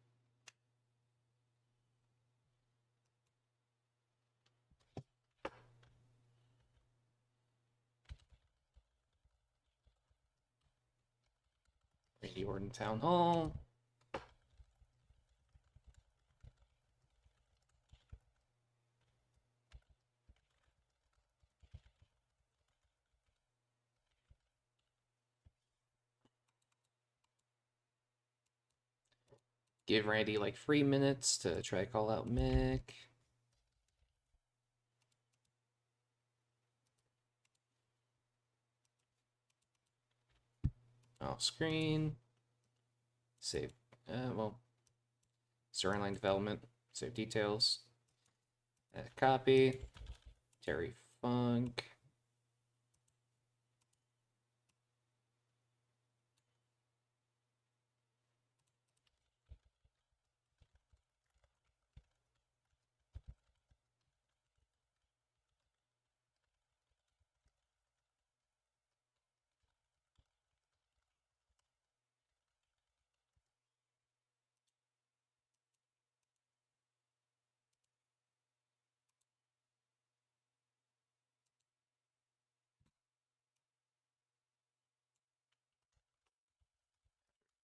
Randy Orton Town Hall. Give Randy like 3 minutes to try to call out Mick. Off screen. Save. Well, storyline development. Save details. Add a copy. Terry Funk.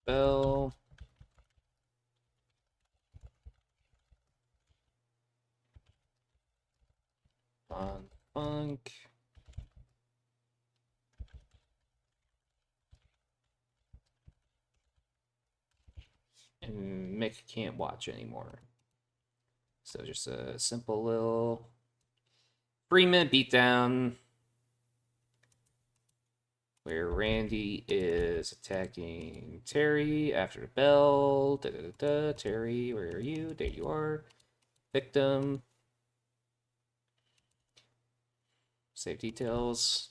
Bell. On Funk. And Mick can't watch anymore. So just a simple little 3-minute beatdown where Randy is attacking Terry after the bell. Da, da, da, da. Terry, where are you? There you are. Victim. Save details.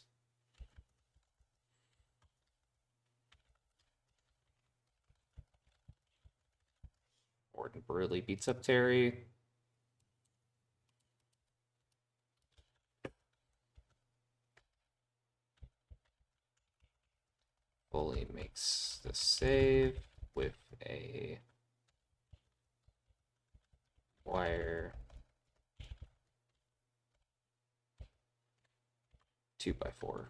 Orton brutally beats up Terry. Foley makes the save with a wire 2x4.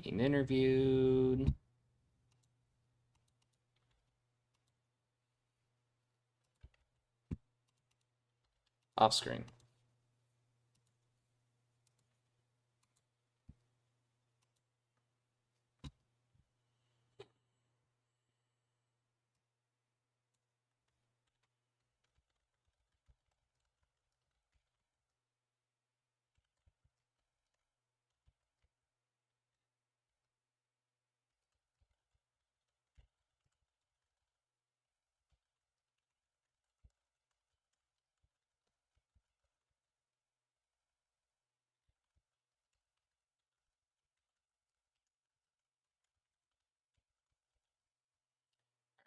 Being interviewed. Off screen.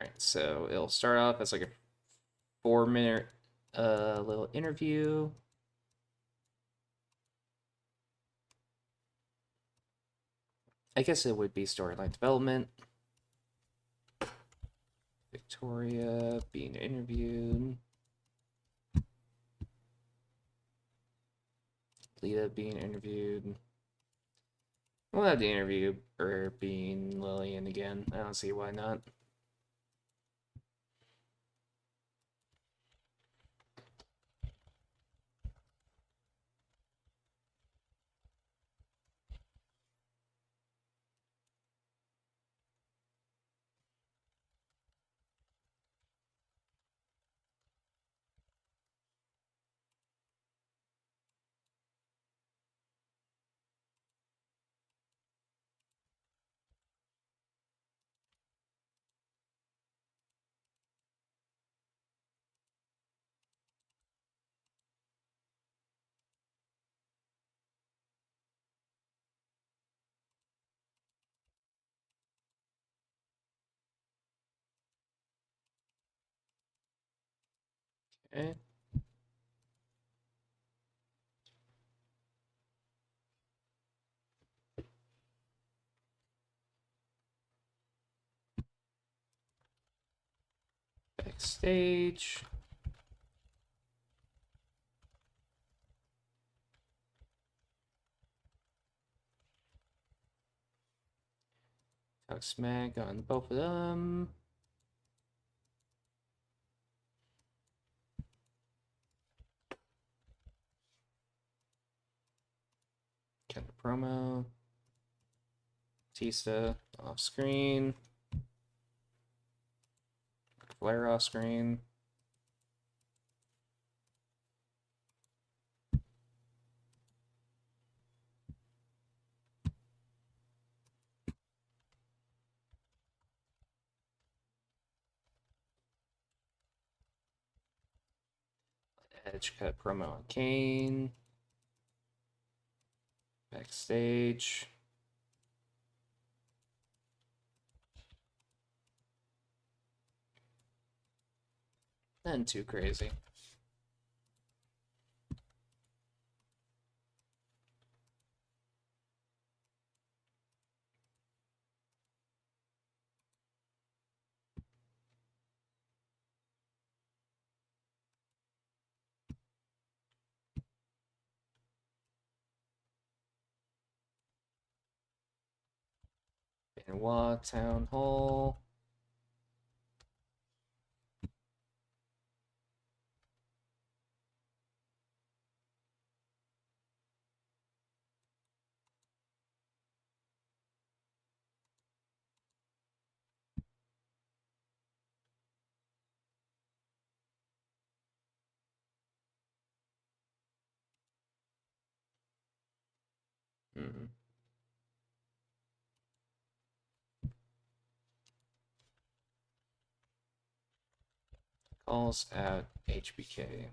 All right, so it'll start off as like a 4-minute little interview. I guess it would be storyline development. Victoria being interviewed. Lita being interviewed. We'll have the interview or being Lillian again. I don't see why not. Okay. Backstage. Talk smack on both of them. Kind of promo. Batista off screen. Flair off screen. Edge cut promo on Kane. Backstage. Nothing too crazy. Benoit Town Hall. Calls out HBK.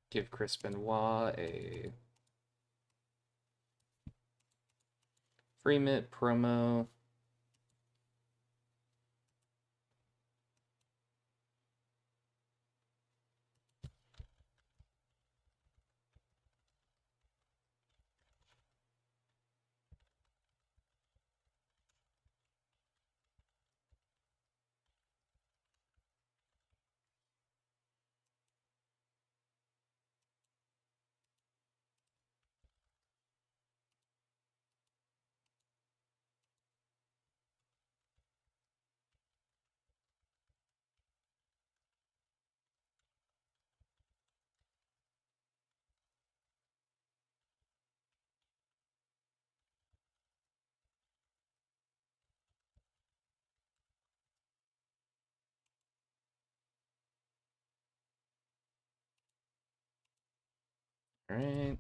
Give Chris Benoit a 3-minute promo. All right.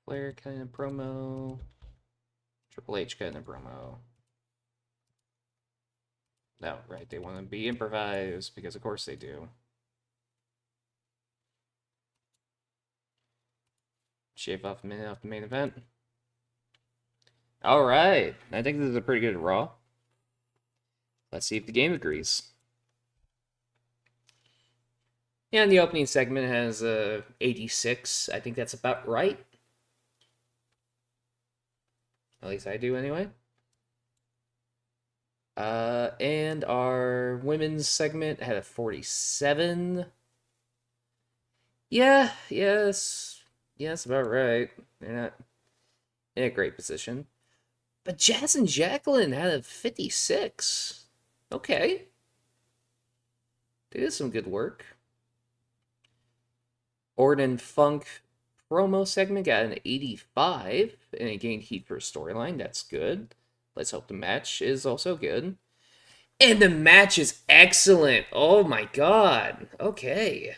Flair kind of promo. Triple H kind of promo. No, right. They want to be improvised because, of course, they do. Shave off a minute off the main event. All right. I think this is a pretty good Raw. Let's see if the game agrees. Yeah, and the opening segment has 86. I think that's about right. At least I do anyway. And our women's segment had a 47. Yeah, yes. Yeah, that's about right. They're not in a great position. But Jazz and Jacqueline had a 56. Okay. They did some good work. Orton Funk promo segment got an 85, and it gained heat for a storyline. That's good. Let's hope the match is also good. And the match is excellent. Oh my god. Okay.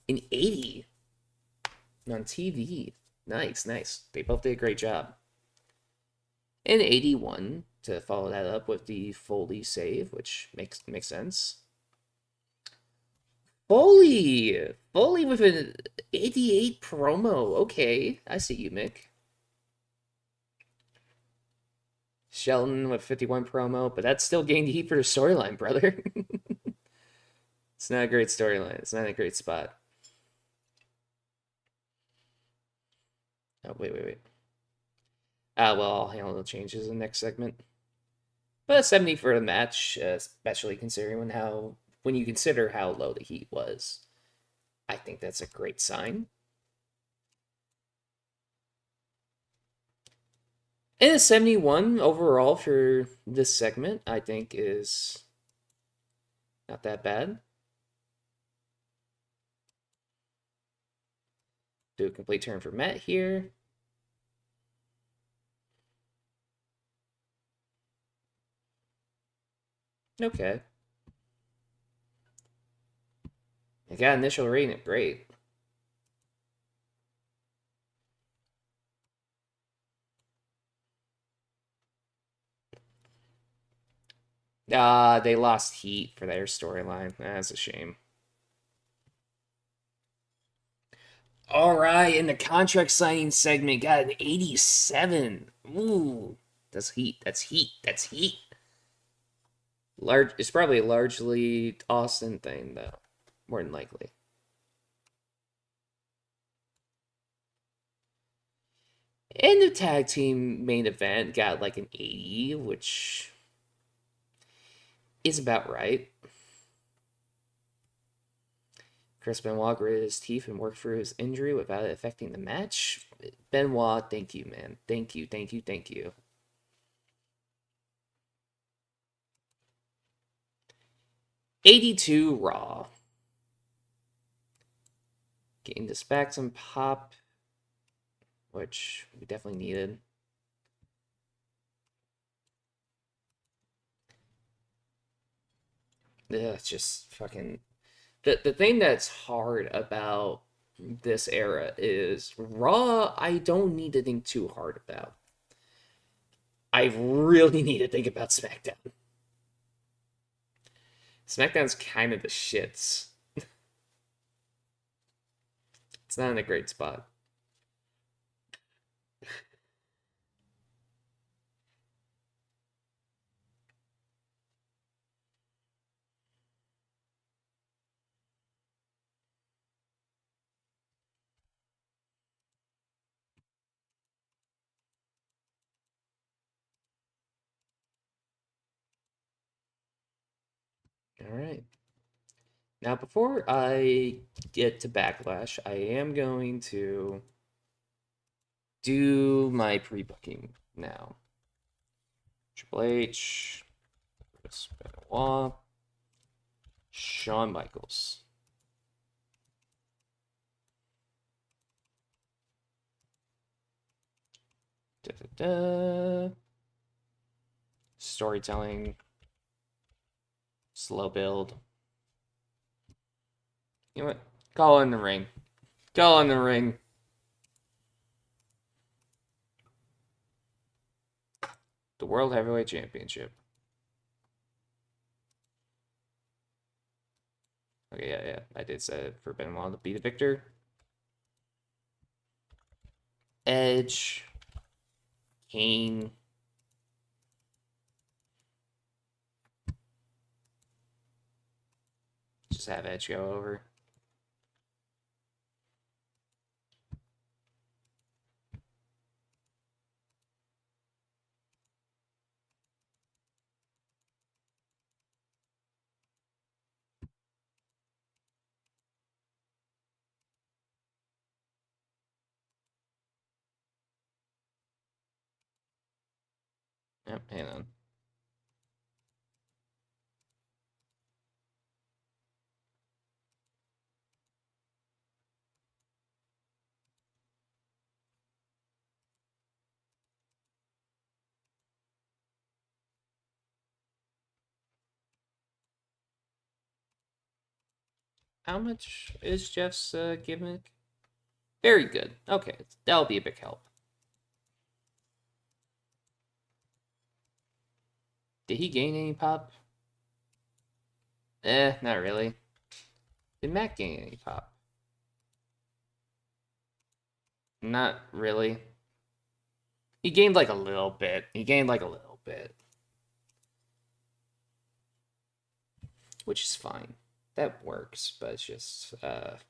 An 80. on TV. Nice, nice. They both did a great job. And 81 to follow that up with the Foley save, which makes sense. Foley with an 88 promo. Okay, I see you, Mick. Shelton with 51 promo, but that's still gained heat for the storyline, brother. It's not a great storyline. It's not a great spot. Oh, wait. Well, I'll handle the changes in the next segment. But 70 for the match, especially considering when you consider how low the heat was. I think that's a great sign. And a 71 overall for this segment, I think, is not that bad. Do a complete turn for Matt here. Okay. I got initial rating, great. They lost heat for their storyline. That's a shame. All right, in the contract signing segment, got an 87. Ooh, that's heat. That's heat. That's heat. It's probably a largely Austin thing, though. More than likely. And the tag team main event got like an 80, which is about right. Chris Benoit gritted his teeth and worked through his injury without it affecting the match. Benoit, thank you, man. Thank you. 82 Raw. Getting this back some pop, which we definitely needed. Yeah, it's just fucking the thing that's hard about this era is Raw. I don't need to think too hard about. I really need to think about SmackDown. SmackDown's kind of the shits. It's not in a great spot. All right. Now, before I get to Backlash, I am going to do my pre-booking now. Triple H, Chris Benoit, Shawn Michaels. Storytelling, slow build. You know what? Call in the ring. Call in the ring. The World Heavyweight Championship. Okay, yeah. I did say it for Benoit to be the victor. Edge, Kane. Just have Edge go over. Yep, hang on. How much is Jeff's gimmick? Very good. Okay, that'll be a big help. Did he gain any pop? Not really. Did Matt gain any pop? Not really. He gained like a little bit. Which is fine. That works, but it's just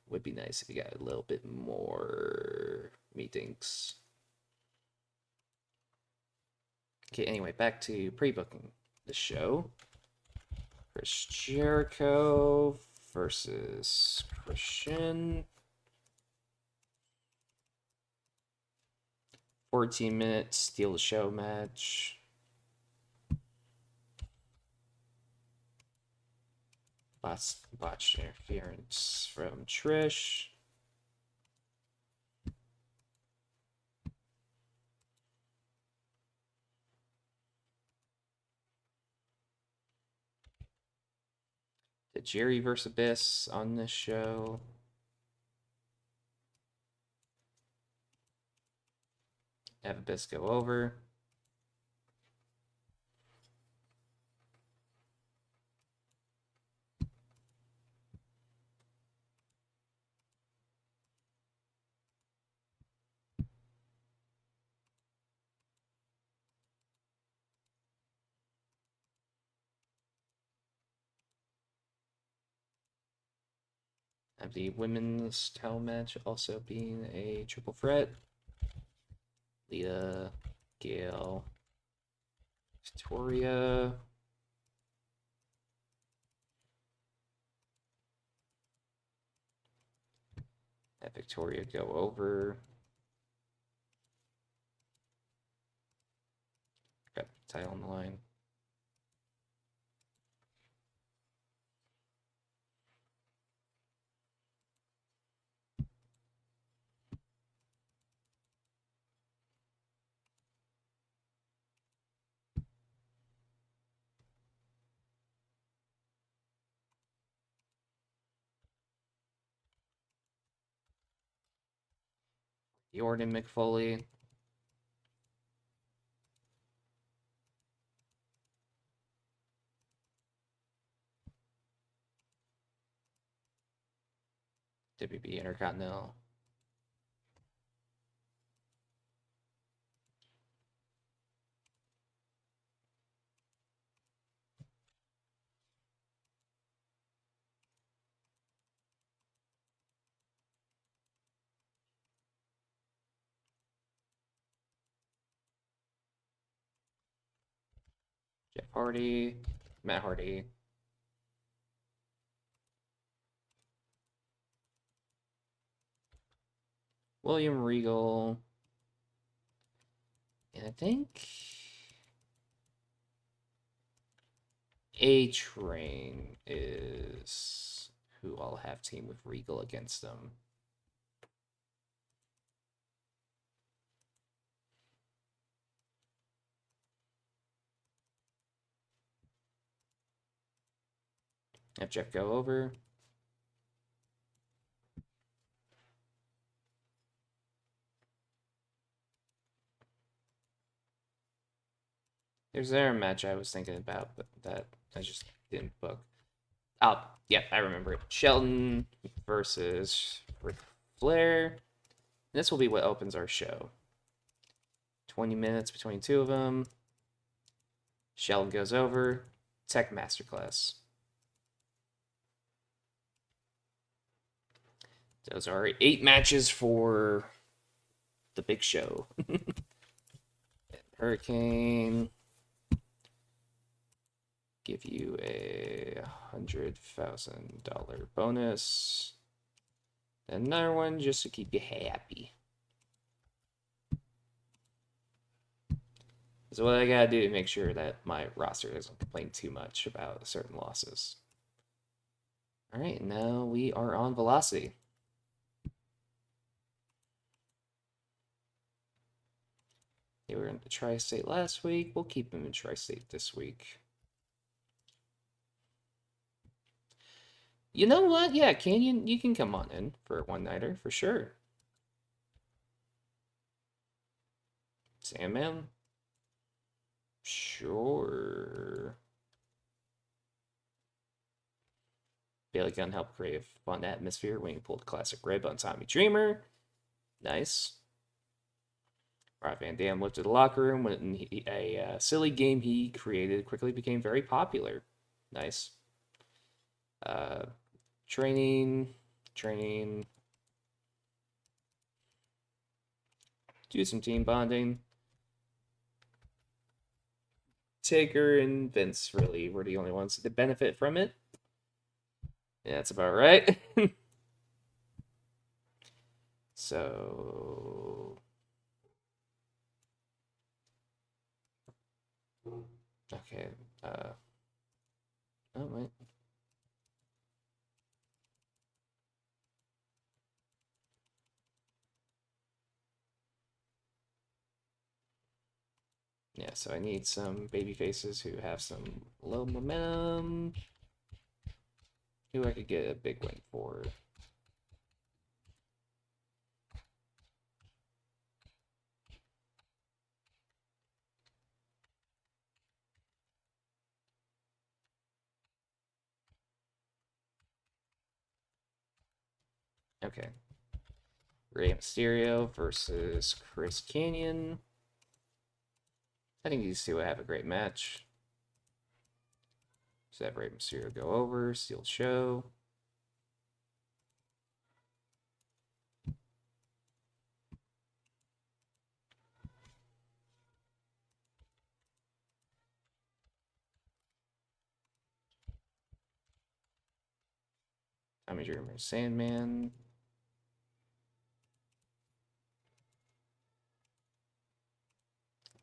would be nice if you got a little bit more meetings. Okay, anyway, back to pre-booking the show. Chris Jericho versus Christian. 14-minute steal the show match. Botched interference from Trish. The Jerry versus Abyss on this show. Have Abyss go over. Have the women's title match also being a triple threat. Lita, Gail, Victoria. Have Victoria go over. Got the title on the line. Jordan McFoley. WB Intercontinental. Jeff Hardy, Matt Hardy. William Regal. And I think A-Train is who I'll have team with Regal against them. Have Jeff go over. There's there a match I was thinking about, but that I just didn't book. Oh, yeah, I remember it. Shelton versus Ric Flair. This will be what opens our show. 20 minutes between two of them. Shelton goes over. Tech Masterclass. Those are 8 matches for the big show. Hurricane. Give you a $100,000 bonus. Another one just to keep you happy. So what I gotta do to make sure that my roster doesn't complain too much about certain losses. All right, now we are on Velocity. They were in the Tri-State last week. We'll keep them in Tri-State this week. You know what? Yeah, Canyon, you can come on in for a one-nighter for sure. Sandman? Sure. Bailey Gunn helped create a fun atmosphere when he pulled classic rib on Tommy Dreamer. Nice. Rob Van Dam looked at the locker room when a silly game he created quickly became very popular. Nice. Uh, training. Do some team bonding. Taker and Vince really were the only ones that benefit from it. Yeah, that's about right. So, okay. Oh wait. Yeah, so I need some baby faces who have some low momentum. Who I could get a big win for. Okay. Rey Mysterio versus Chris Canyon. I think these two would have a great match. Just have Rey Mysterio go over, steal the show. Tommy Dreamer, Sandman.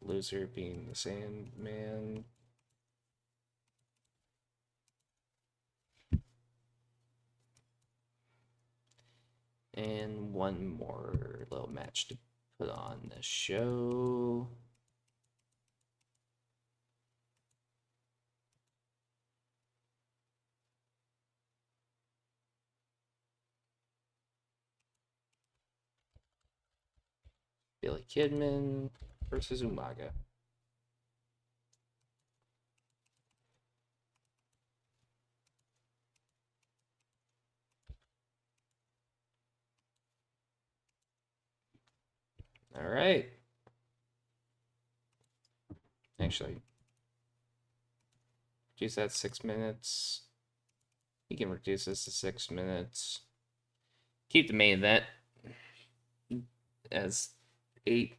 Loser being the Sandman. And one more little match to put on the show. Billy Kidman versus Umaga. All right. Actually, reduce that 6 minutes. You can reduce this to 6 minutes. Keep the main event as 8. I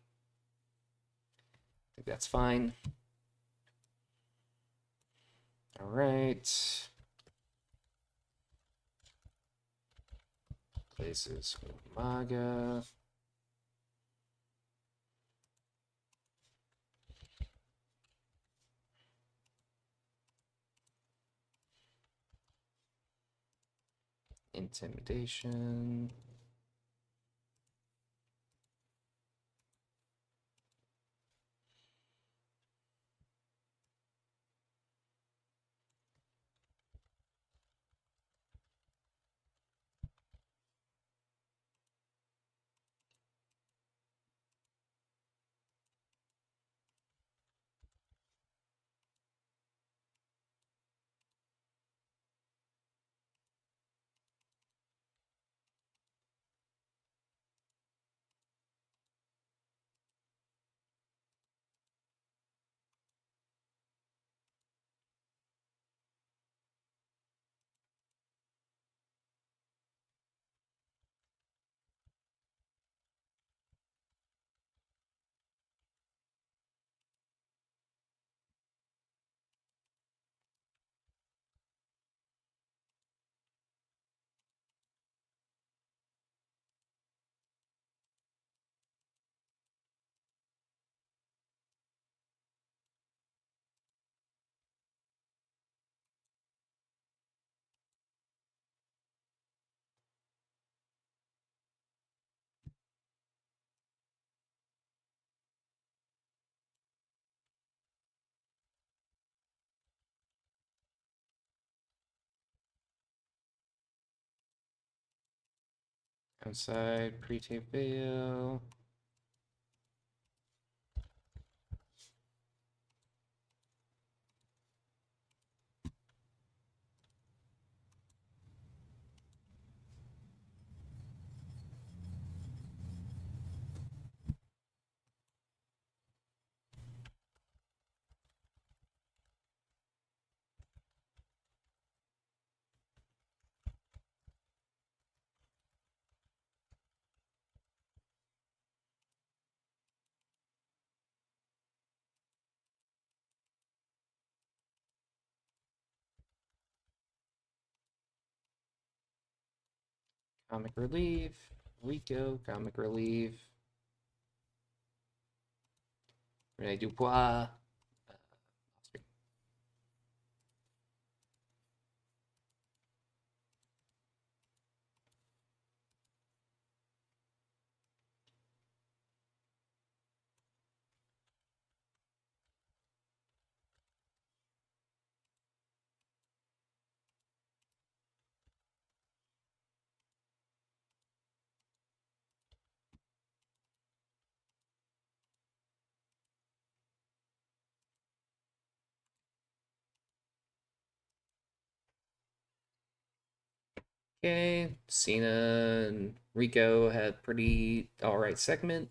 think that's fine. All right. Places Umaga. Intimidation. Outside pre-tape video. Comic Relief. Rico, Comic Relief. Rene Dubois. Okay, Cena and Rico had pretty alright segment.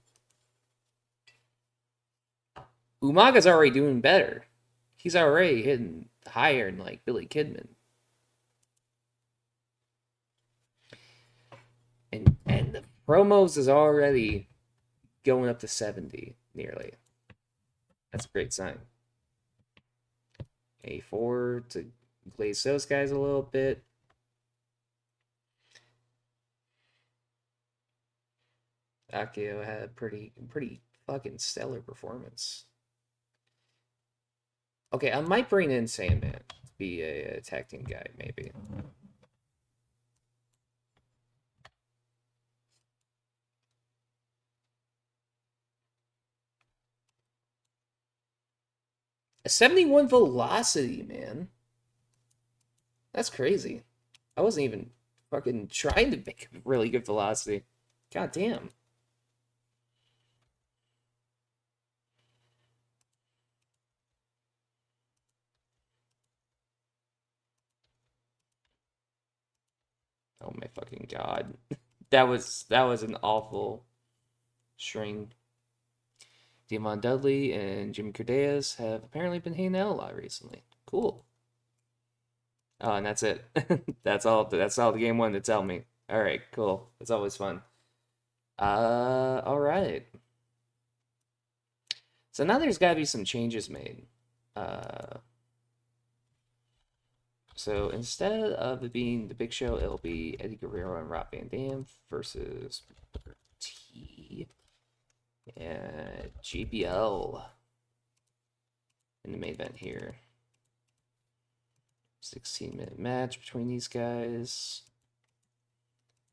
Umaga's already doing better. He's already hitting higher than like Billy Kidman. And the promos is already going up to 70 nearly. That's a great sign. A4 to glaze those guys a little bit. Akio had a pretty fucking stellar performance. Okay, I might bring in Sandman to be a tag team guy, maybe. A 71 velocity, man. That's crazy. I wasn't even fucking trying to make a really good velocity. God damn. Oh my fucking god. That was an awful string. Diamond Dudley and Jimmy Cordeas have apparently been hanging out a lot recently. Cool. Oh, and that's it. That's all the game wanted to tell me. Alright, cool. That's always fun. Alright. So now there's gotta be some changes made. So instead of it being the Big Show, it'll be Eddie Guerrero and Rob Van Dam versus Booker T and JBL in the main event here. 16-minute match between these guys.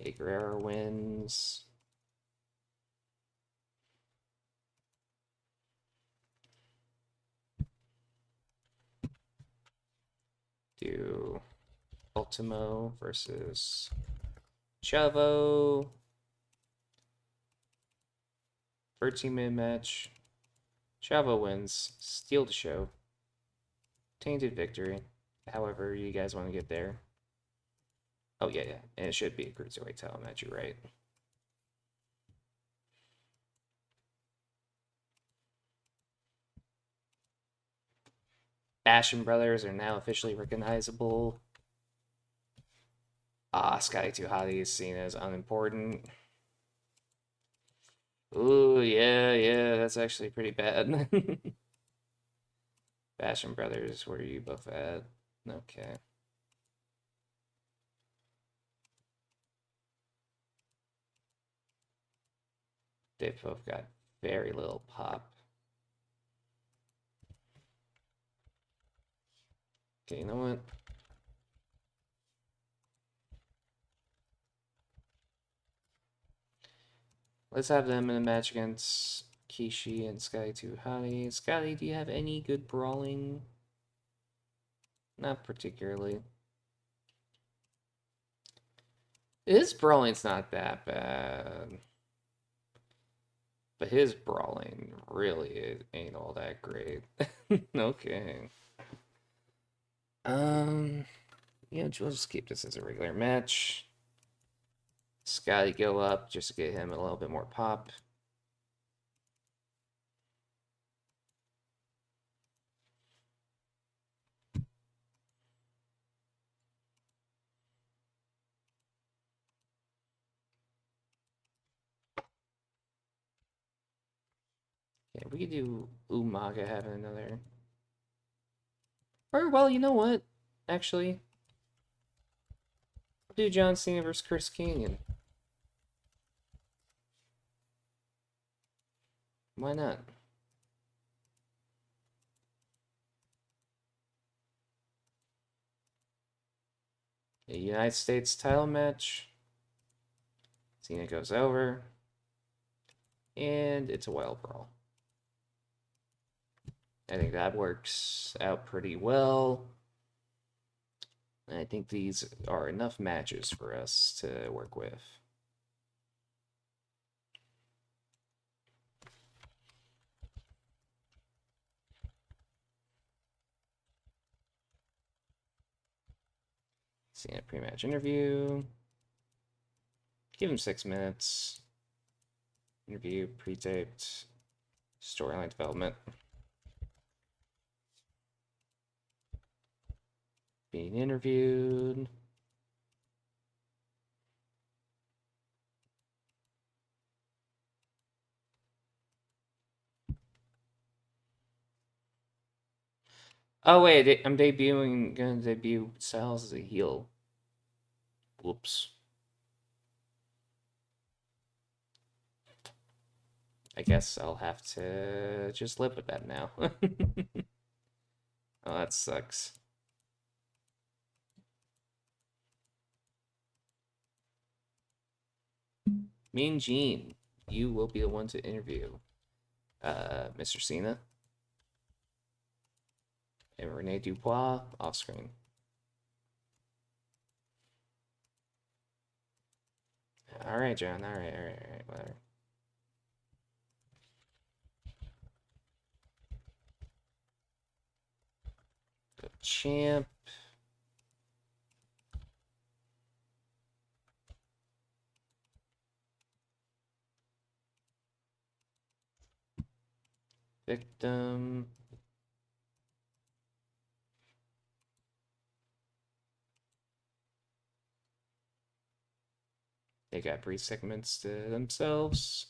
Eddie Guerrero wins. Do Ultimo versus Chavo. 13-minute match. Chavo wins. Steal the show. Tainted victory. However you guys want to get there. Oh, yeah. And it should be a cruiserweight title match, you're right. Ashen Brothers are now officially recognizable. Scotty Too Hottie is seen as unimportant. Ooh, yeah, that's actually pretty bad. Ashen Brothers, where are you both at? Okay. They've both got very little pop. Okay, you know what? Let's have them in a match against Kishi and Scotty Too Hottie. Scotty, do you have any good brawling? Not particularly. His brawling's not that bad. But his brawling really ain't all that great. Okay. Yeah, we'll just keep this as a regular match. Scotty go up just to get him a little bit more pop. Yeah, we could do Umaga having another. Or, well, you know what? Actually, I'll do John Cena versus Chris Kanyon. Why not? A United States title match. Cena goes over. And it's a wild brawl. I think that works out pretty well. I think these are enough matches for us to work with. Cena pre-match interview. Give him 6 minutes. Interview, pre-taped. Storyline development. Being interviewed. Oh wait, I'm gonna debut Styles as a heel. Whoops. I guess I'll have to just live with that now. Oh, that sucks. Mean Gene, you will be the one to interview Mr. Cena. And Rene Dubois off screen. All right, John. All right, whatever. The champ. Victim. They got brief segments to themselves.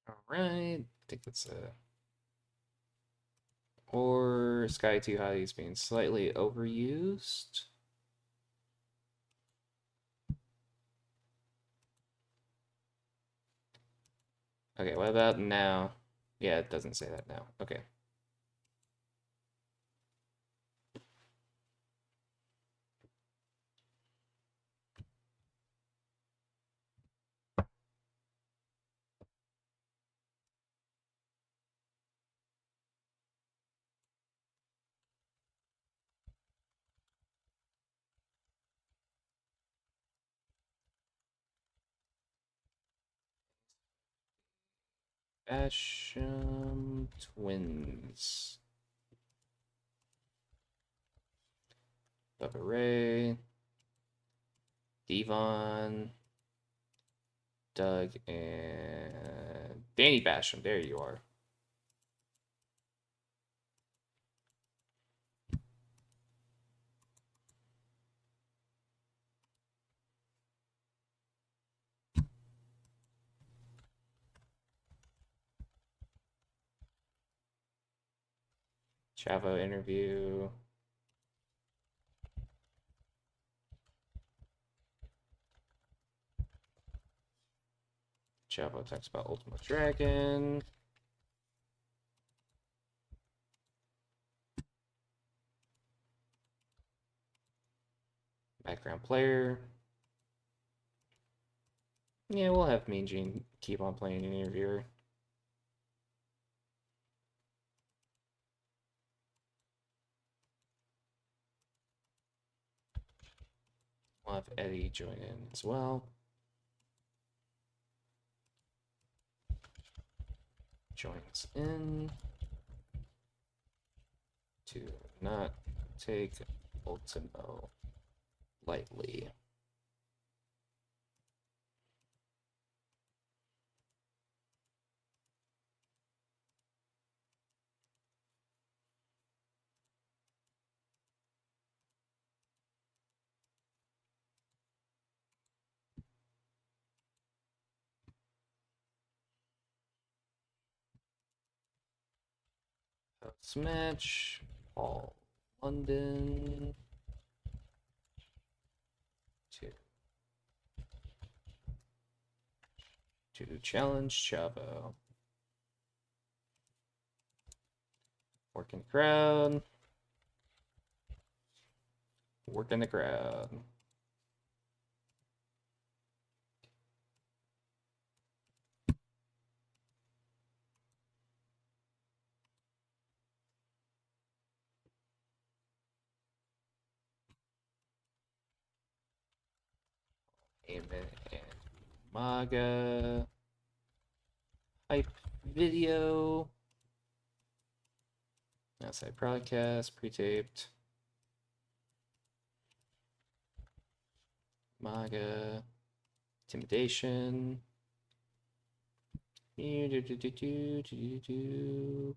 All right. I think that's a. Or Sky Too High is being slightly overused. Okay, what about now? Yeah, it doesn't say that now. Okay. Basham Twins. Bubba Ray. Devon. Doug and Danny Basham. There you are. Chavo interview. Chavo talks about Ultimate Dragon. Background player. Yeah, we'll have Mean Gene keep on playing an interviewer. We'll have Eddie join in as well. joins in to not take Ultimo lightly. Post-match, Paul London to challenge Chavo. Working crowd. Working the crowd. Amen and MAGA. Hype video. Outside broadcast, pre-taped. MAGA. Intimidation.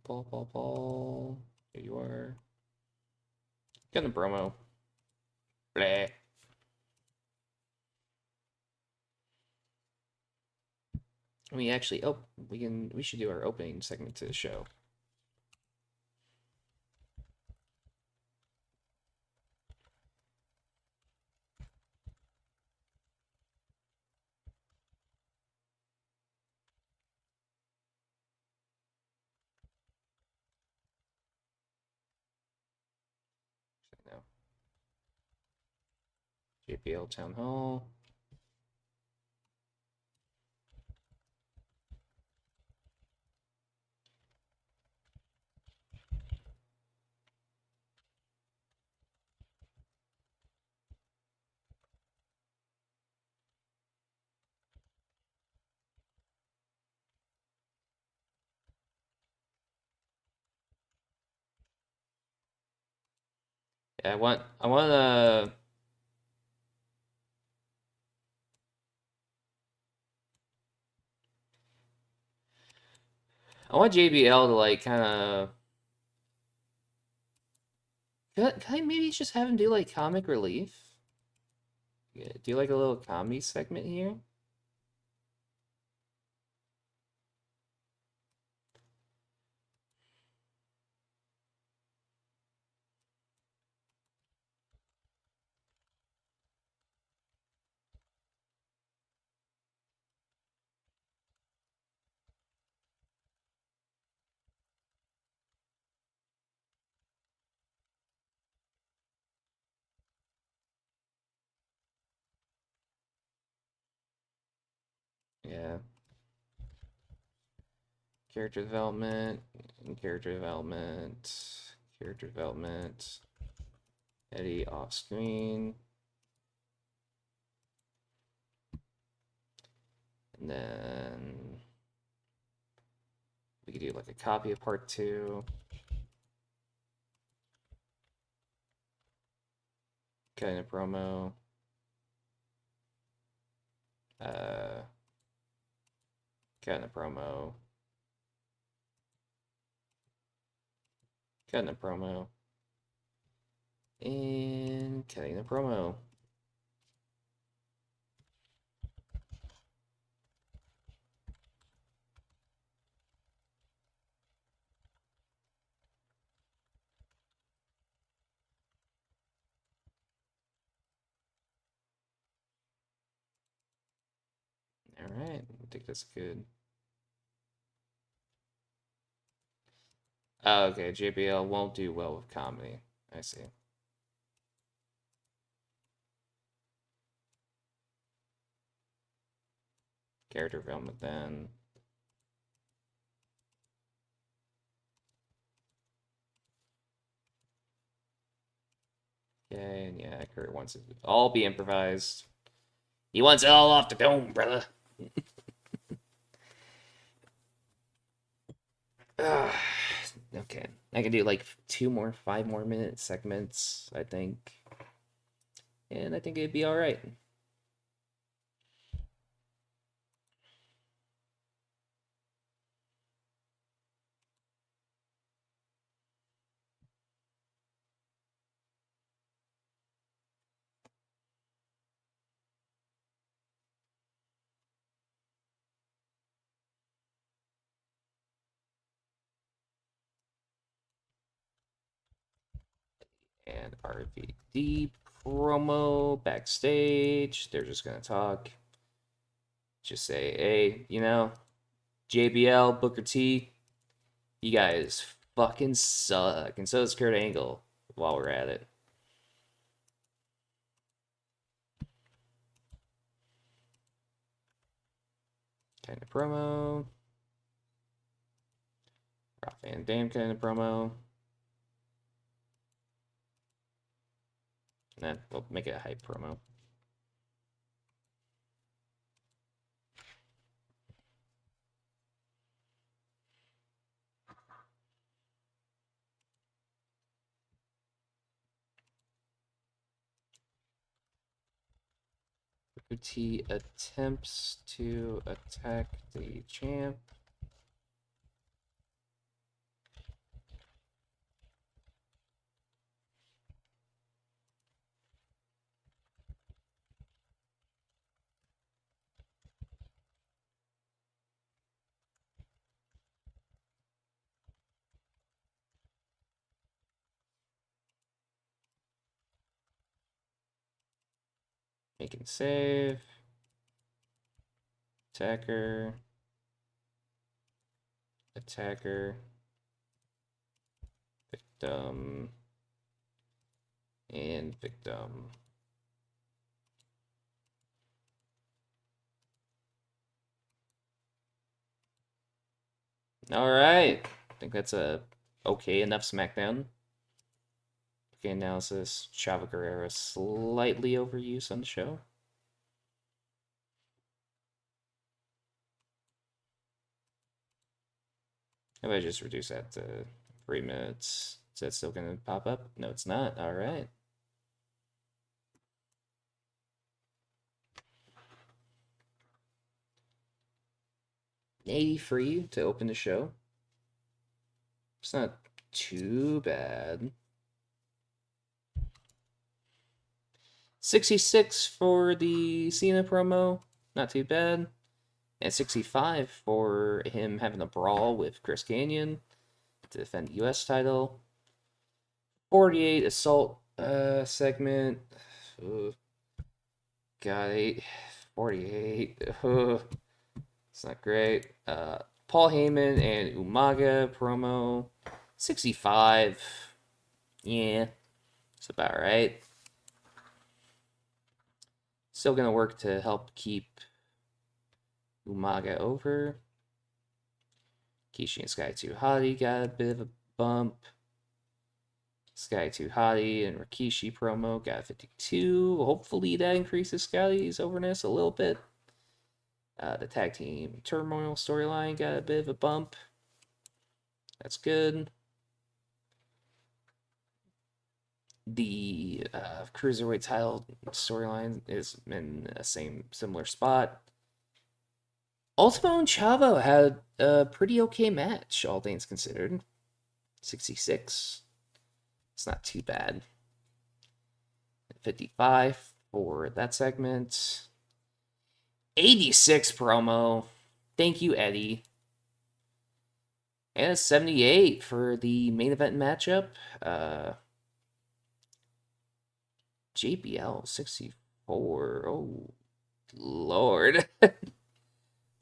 Paul. Here you are. Got the promo. Blah. We actually, we should do our opening segment to the show. No. JPL Town Hall. Yeah, I want JBL to like kind of can I maybe just have him do like comic relief? Yeah, do like a little comedy segment here. Yeah. Character development, character development, character development. Eddie off screen. And then we could do like a copy of part 2. Kind of promo. Kind of promo. Cutting a promo. And cutting a promo. All right, I think that's good. Oh, okay, JBL won't do well with comedy. I see. Character development then. Okay, and yeah, Kurt wants it to all be improvised. He wants it all off the dome, brother. Okay, I can do like 5 more minute segments, I think, and I think it'd be all right. And RVD promo backstage. They're just gonna talk. Just say, hey, JBL, Booker T, you guys fucking suck. And so does Kurt Angle while we're at it. Kind of promo. Rob Van Dam kind of promo. And then we'll make it a hype promo. Booker T attempts to attack the champ. Making save. Attacker. Attacker. Victim. And victim. All right. I think that's a okay enough SmackDown. Okay, analysis. Chavo Guerrero slightly overused on the show. How about I just reduce that to 3 minutes? Is that still going to pop up? No, it's not. All right. $80 free to open the show. It's not too bad. 66 for the Cena promo. Not too bad. And 65 for him having a brawl with Chris Kanyon to defend the US title. 48 assault segment. Ugh. Got 48. Ugh. It's not great. Paul Heyman and Umaga promo. 65. Yeah, it's about right. Still gonna work to help keep Umaga over. Kishi and Sky 2 Hottie got a bit of a bump. Sky 2 Hottie and Rikishi promo got 52. Hopefully that increases Scotty's overness a little bit. The tag team turmoil storyline got a bit of a bump. That's good. The cruiserweight title storyline is in a similar spot. Ultimo and Chavo had a pretty okay match, all things considered. 66. It's not too bad. 55 for that segment. 86 promo. Thank you, Eddie. And a 78 for the main event matchup. JBL 64. Oh, Lord.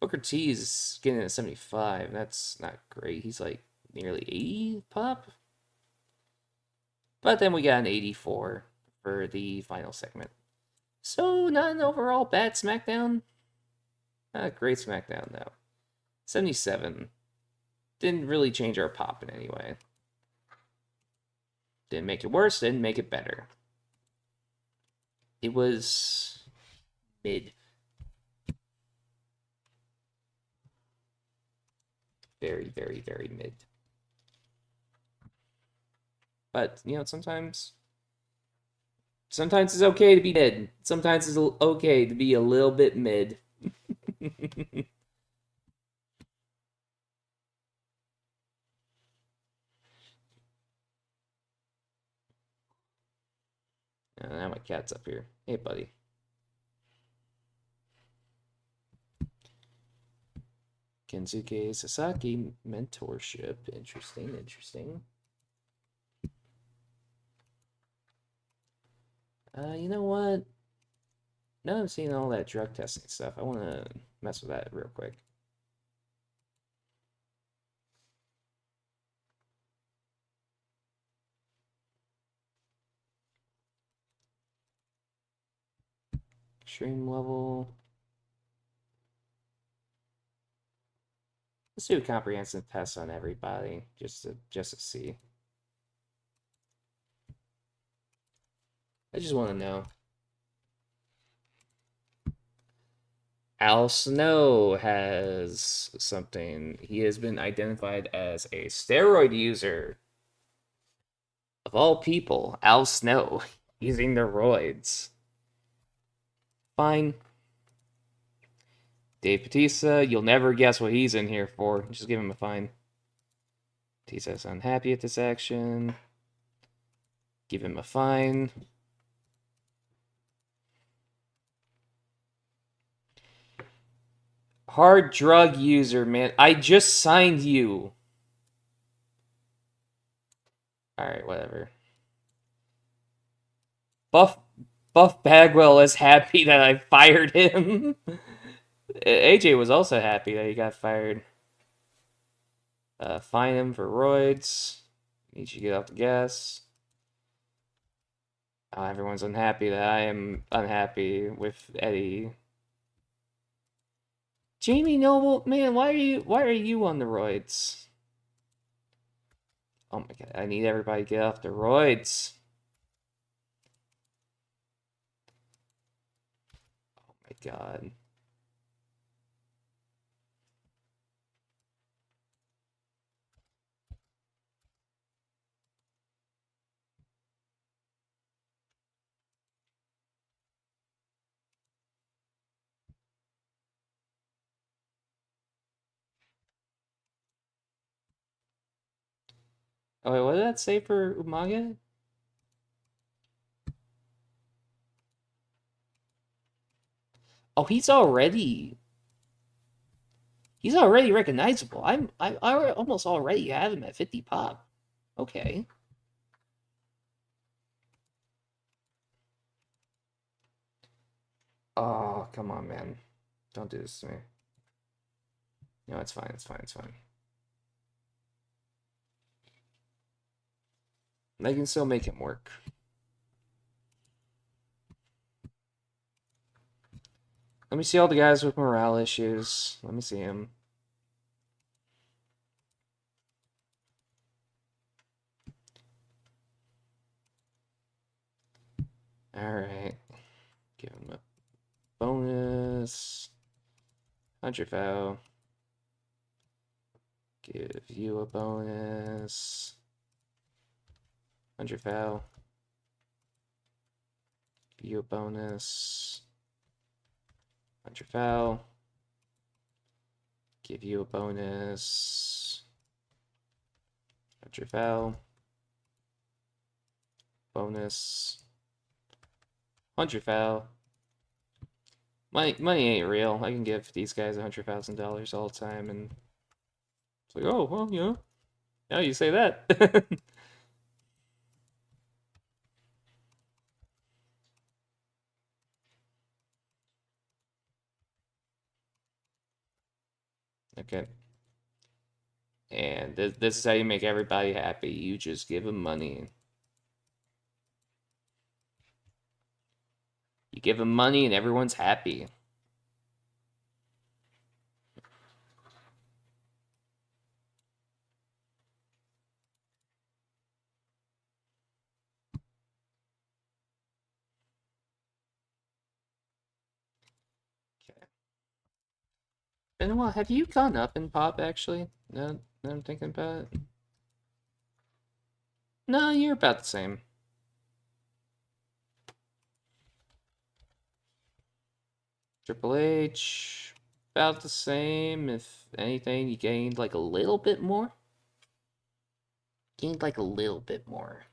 Booker T is getting a 75. That's not great. He's like nearly 80 pop. But then we got an 84 for the final segment. So, not an overall bad SmackDown. Not a great SmackDown, though. 77. Didn't really change our pop in any way. Didn't make it worse, didn't make it better. It was mid. Very, very, very mid. But, you know, sometimes it's okay to be mid. Sometimes it's okay to be a little bit mid. Now my cat's up here. Hey, buddy. Kensuke Sasaki mentorship. Interesting, interesting. You know what? Now I'm seeing all that drug testing stuff, I want to mess with that real quick. Extreme level. Let's do a comprehensive test on everybody, just to see. I just want to know. Al Snow has something. He has been identified as a steroid user. Of all people, Al Snow using the roids. Fine. Dave Bautista, you'll never guess what he's in here for. Just give him a fine. Batista's unhappy at this action. Give him a fine. Hard drug user, man. I just signed you. Alright, whatever. Buff Bagwell is happy that I fired him. AJ was also happy that he got fired. Fine him for roids. Need you to get off the gas. Everyone's unhappy that I am unhappy with Eddie. Jamie Noble, man, why are you on the roids? Oh my god, I need everybody to get off the roids. Oh my god. Oh wait, what did that say for Umaga? Oh, he's already recognizable. I almost already have him at 50 pop. Okay. Oh, come on, man. Don't do this to me. No, it's fine, it's fine, it's fine. I can still make him work. Let me see all the guys with morale issues. Let me see him. Alright. Give him a bonus. 100 foul. Give you a bonus. 100 foul. Give you a bonus. 100 foul. Give you a bonus. 100 foul. Bonus. 100 foul. Money ain't real. I can give these guys $100,000 all the time, and it's like, oh well, you know. Now you say that. Okay. And this is how you make everybody happy. You just give them money. You give them money and everyone's happy. Okay. Benoit, have you gone up in pop actually? No, I'm thinking about it. No, you're about the same. Triple H, about the same. If anything, you gained like a little bit more. Gained like a little bit more.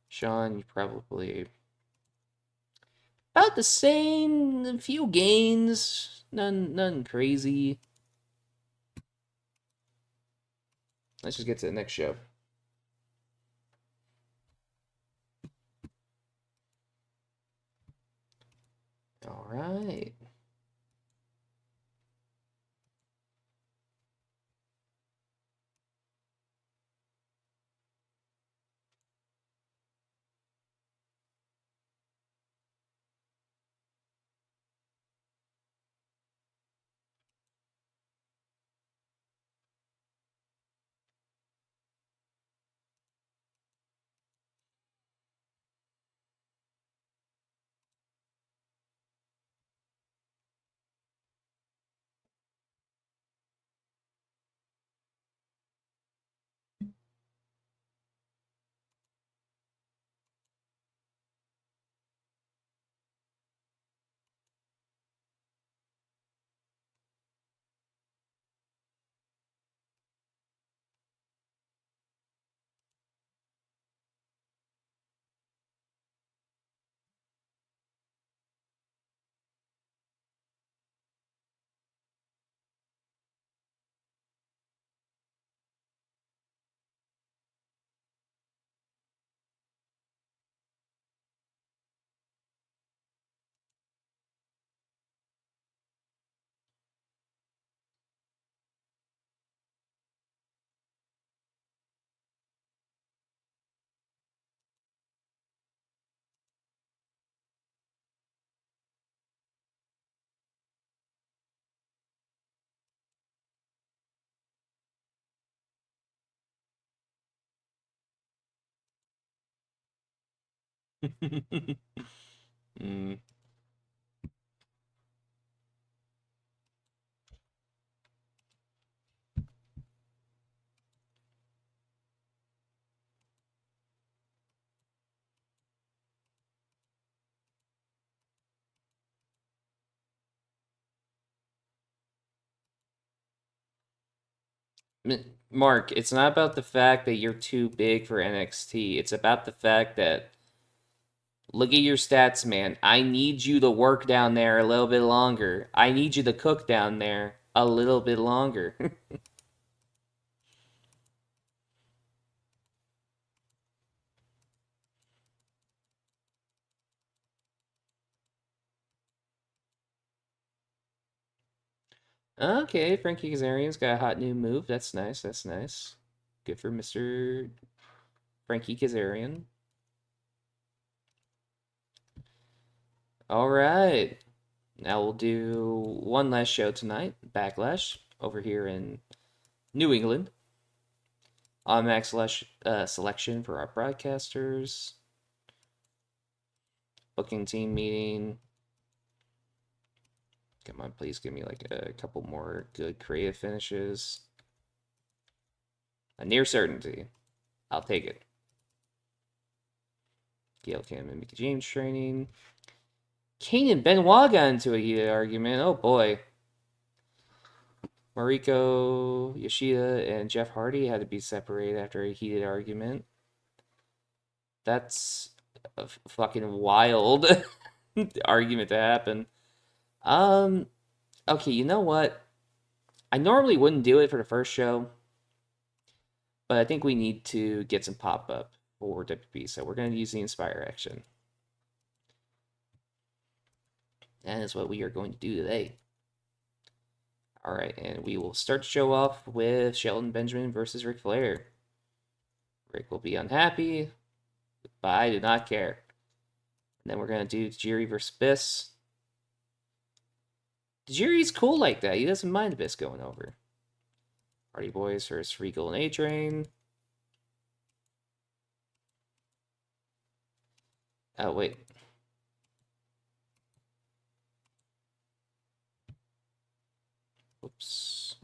Sean, you probably about the same. A few gains, none crazy. Let's just get to the next show. All right. mm. Mark, it's not about the fact that you're too big for NXT. It's about the fact that look at your stats, man. I need you to work down there a little bit longer. I need you to cook down there a little bit longer. Okay, Frankie Kazarian's got a hot new move. That's nice. That's nice. Good for Mr. Frankie Kazarian. All right. Now we'll do one last show tonight. Backlash over here in New England. Automatic selection for our broadcasters. Booking team meeting. Come on, please give me like a couple more good creative finishes. A near certainty. I'll take it. Gail Kim and Mickey James training. Kane and Benoit got into a heated argument. Oh boy. Mariko Yoshida and Jeff Hardy had to be separated after a heated argument. That's a fucking wild argument to happen. Okay, you know what? I normally wouldn't do it for the first show, but I think we need to get some pop up for WP, so we're going to use the Inspire action. That is what we are going to do today. All right, and we will start the show off with Shelton Benjamin versus Ric Flair. Rick will be unhappy, but I do not care. And then we're going to do Tajiri versus Biss. Tajiri's cool like that. He doesn't mind Biss going over. Hardy Boys versus Regal and A-Train. Oh, wait. Whoops.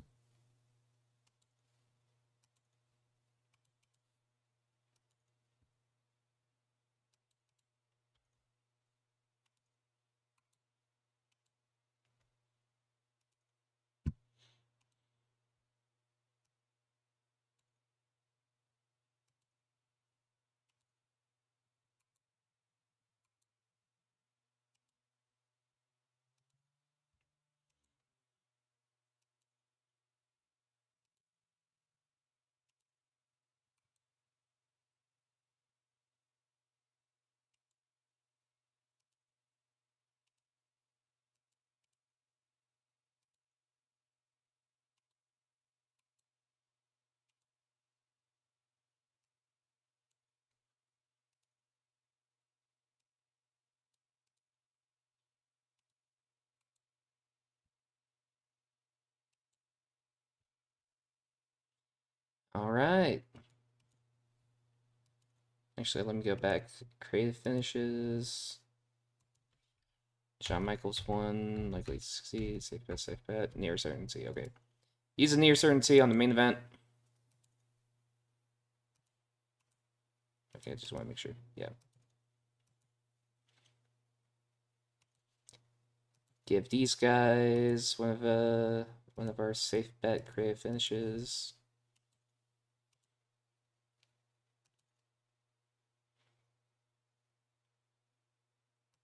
All right. Actually, let me go back. Creative finishes. Shawn Michaels won. Likely to succeed. Safe bet, safe bet. Near certainty. Okay. Use a near certainty on the main event. Okay, just want to make sure. Yeah. Give these guys one of our safe bet creative finishes.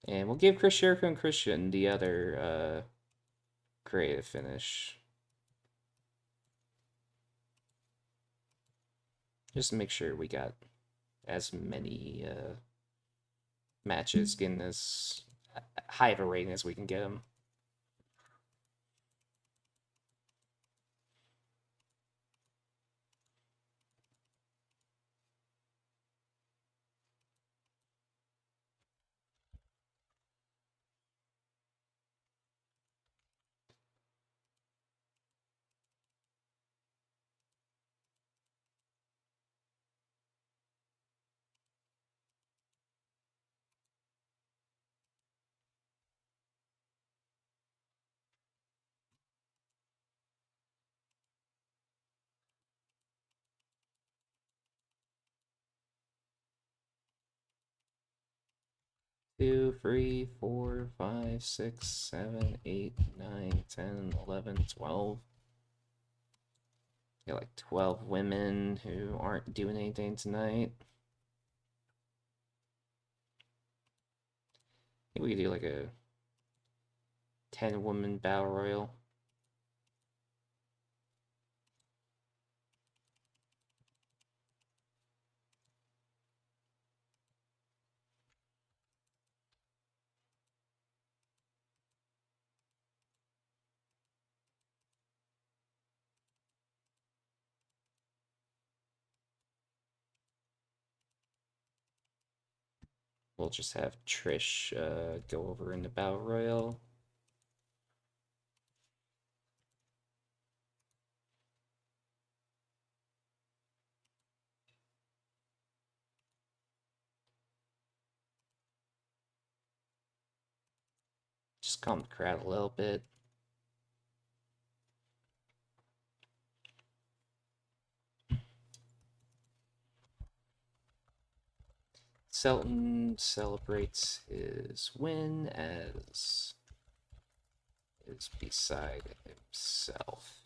And we'll give Chris Jericho and Christian the other creative finish. Just to make sure we got as many matches getting as high of a rating as we can get them. Two, 3, 4, 5, 6, 7, 8, 9, 10, 11, 12. Got like 12 women who aren't doing anything tonight. I think we could do like a 10-woman battle royal. We'll just have Trish go over in the battle royal. Just calm the crowd a little bit. Selton celebrates his win as is beside himself.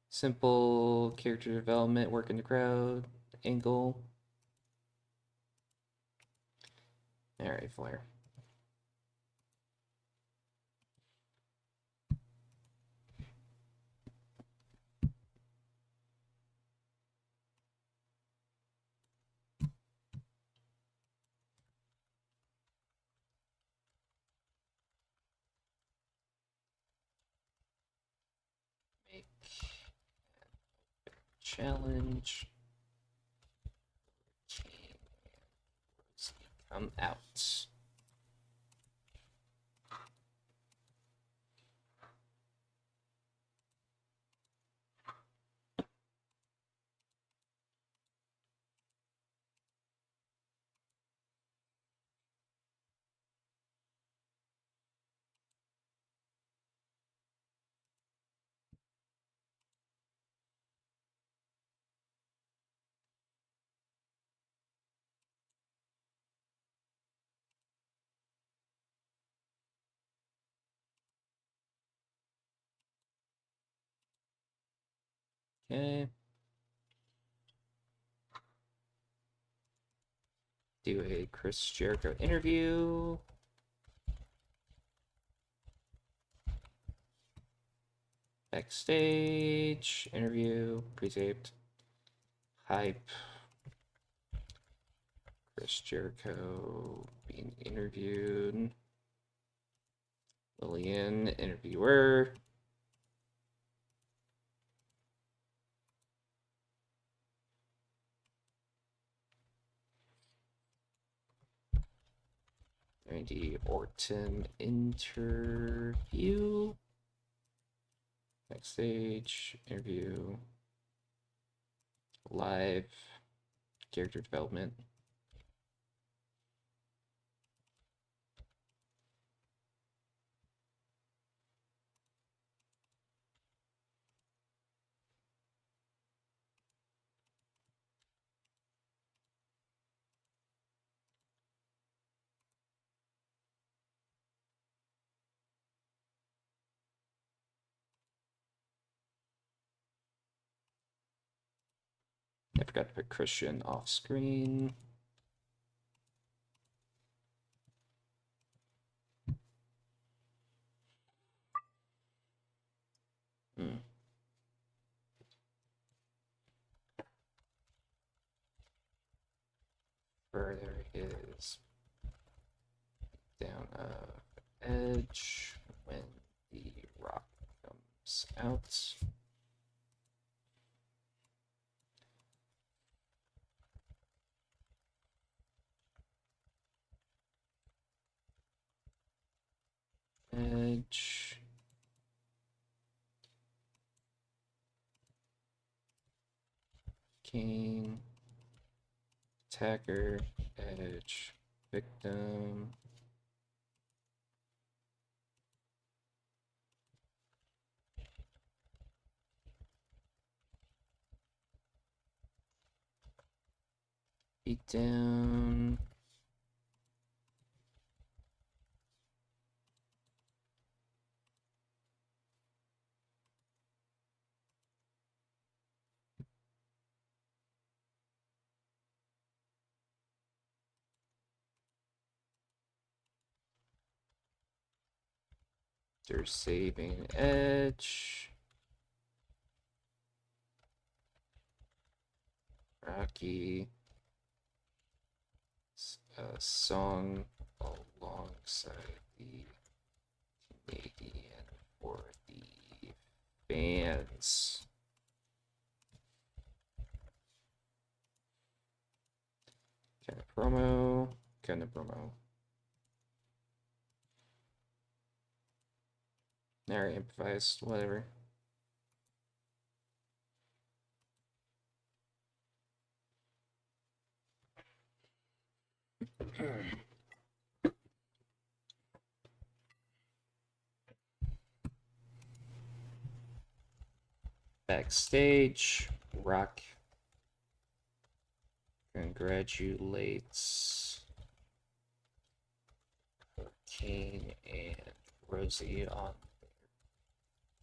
Simple character development, work in the crowd, angle. Alright, Flair. Make challenge. Come out. Okay. Do a Chris Jericho interview. Backstage interview, pre-taped. Hype. Chris Jericho being interviewed. Lillian, interviewer. Randy Orton interview. Backstage interview. Live character development. I forgot to put Christian off screen. Further his down edge when the Rock comes out. Edge. Kane. Attacker. Edge. Victim. Beat down. They're saving Edge. Rocky. Song alongside the Canadian for the fans. Kind of promo. Kind of promo. Alright, improvised, whatever. Backstage, Rock congratulates Kane and Rosie on their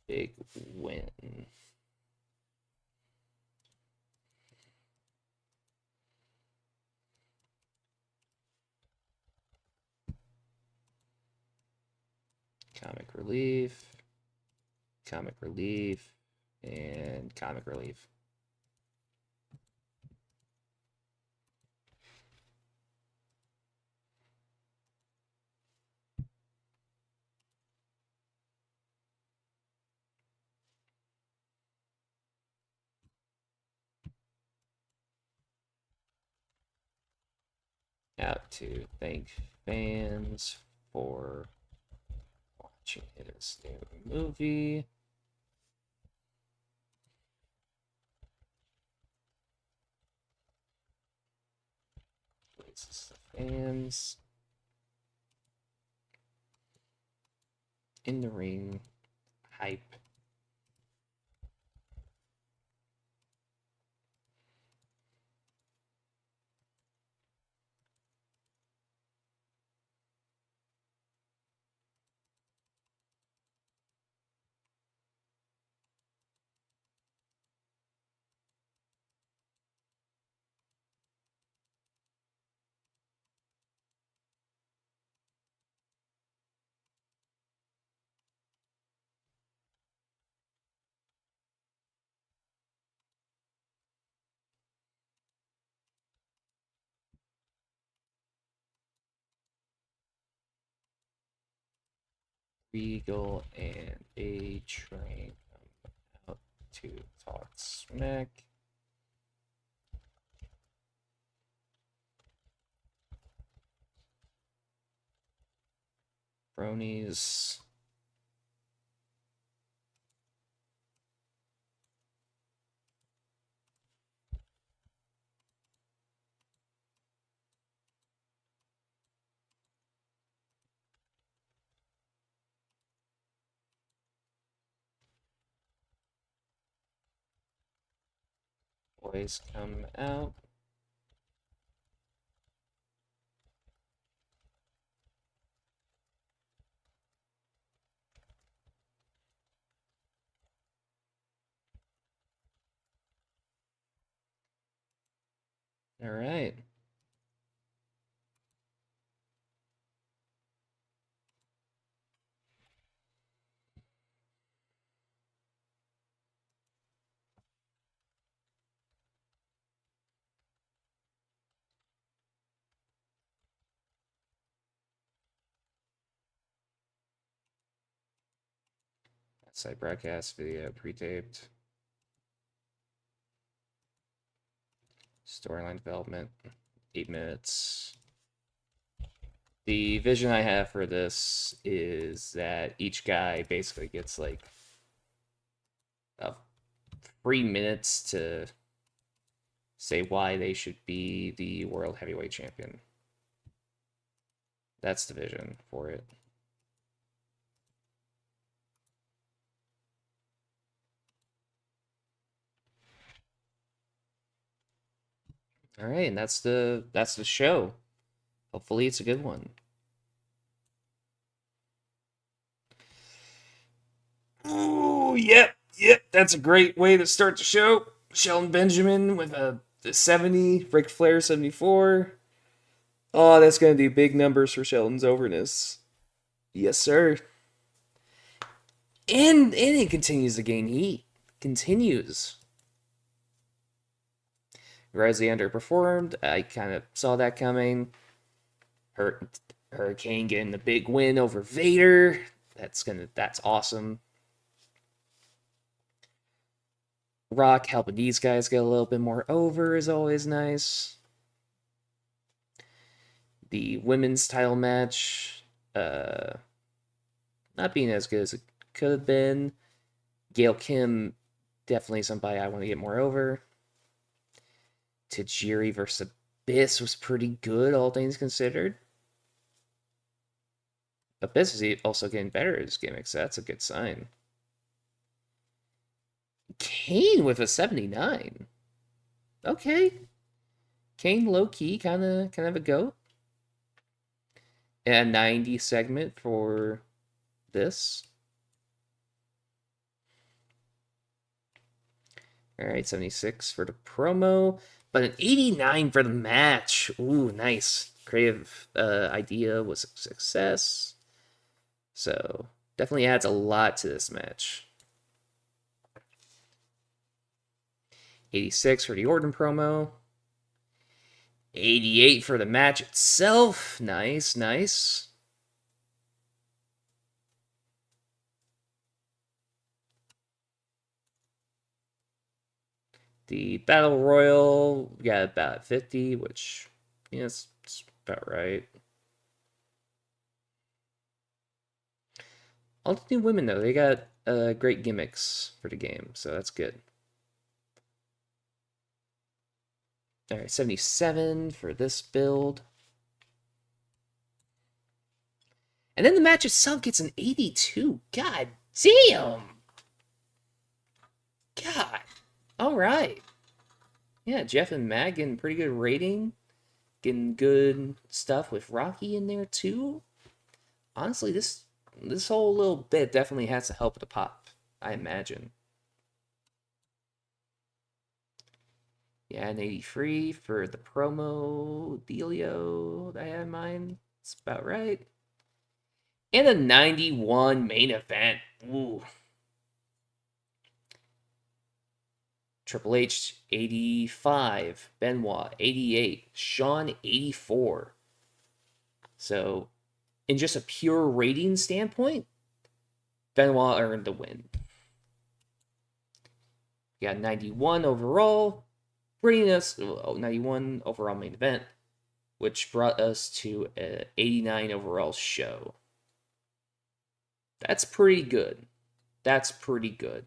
big win. Comic relief, and comic relief. Out to thank fans for watching his new movie. Places the fans in the ring. Hype. Regal and A-Train come out to talk smack. Bronies. Boys come out. All right. Site broadcast video pre-taped. Storyline development, 8 minutes. The vision I have for this is that each guy basically gets like 3 minutes to say why they should be the World Heavyweight Champion. That's the vision for it. All right, and that's the show. Hopefully it's a good one. Ooh, yep, that's a great way to start the show. Shelton Benjamin with a 70, Ric Flair 74. Oh, that's going to do big numbers for Shelton's overness. Yes, sir. And it continues to gain heat. Continues. Grizzly underperformed. I kind of saw that coming. Hurricane getting the big win over Vader. That's awesome. Rock helping these guys get a little bit more over is always nice. The women's title match, not being as good as it could have been. Gail Kim, definitely somebody I want to get more over. Tajiri versus Abyss was pretty good, all things considered. Abyss is also getting better at his gimmicks, so that's a good sign. Kane with a 79. Okay. Kane low-key, kind of a goat. And a 90 segment for this. All right, 76 for the promo, but an 89 for the match. Ooh, nice. Creative idea was a success. So definitely adds a lot to this match. 86 for the Orton promo. 88 for the match itself. Nice, nice. The Battle Royal, we got about 50, which, yes, it's about right. All the new women, though, they got great gimmicks for the game, so that's good. All right, 77 for this build. And then the match itself gets an 82. God damn! God. All right. Yeah, Jeff and Matt getting pretty good rating. Getting good stuff with Rocky in there, too. Honestly, this whole little bit definitely has to help with the pop, I imagine. Yeah, an 83 for the promo dealio that I had in mind. It's about right. And a 91 main event. Ooh. Triple H 85, Benoit 88, Shawn 84. So, in just a pure rating standpoint, Benoit earned the win. We got 91 overall, bringing us 91 overall main event, which brought us to an 89 overall show. That's pretty good. That's pretty good.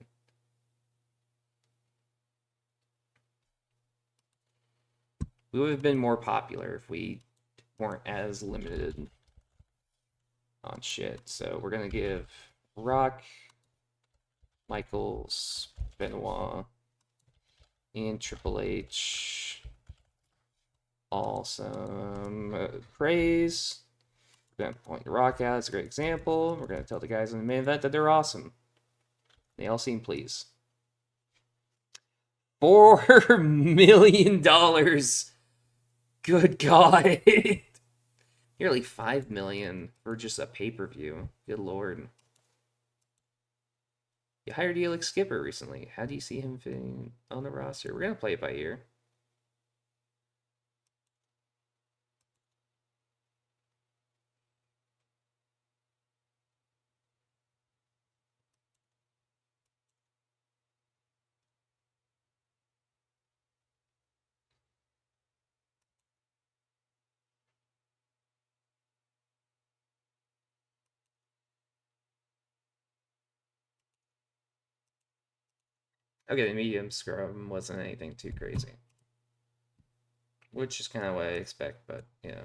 We would have been more popular if we weren't as limited on shit. So we're gonna give Rock, Michaels, Benoit, and Triple H all some praise. We're gonna point Rock out as a great example. We're gonna tell the guys in the main event that they're awesome. They all seem pleased. $4 million. Good God. Nearly $5 million for just a pay-per-view. Good Lord. You hired Elix Skipper recently. How do you see him fitting on the roster? We're gonna play it by ear. Okay, the medium scrum wasn't anything too crazy. Which is kind of what I expect, but yeah.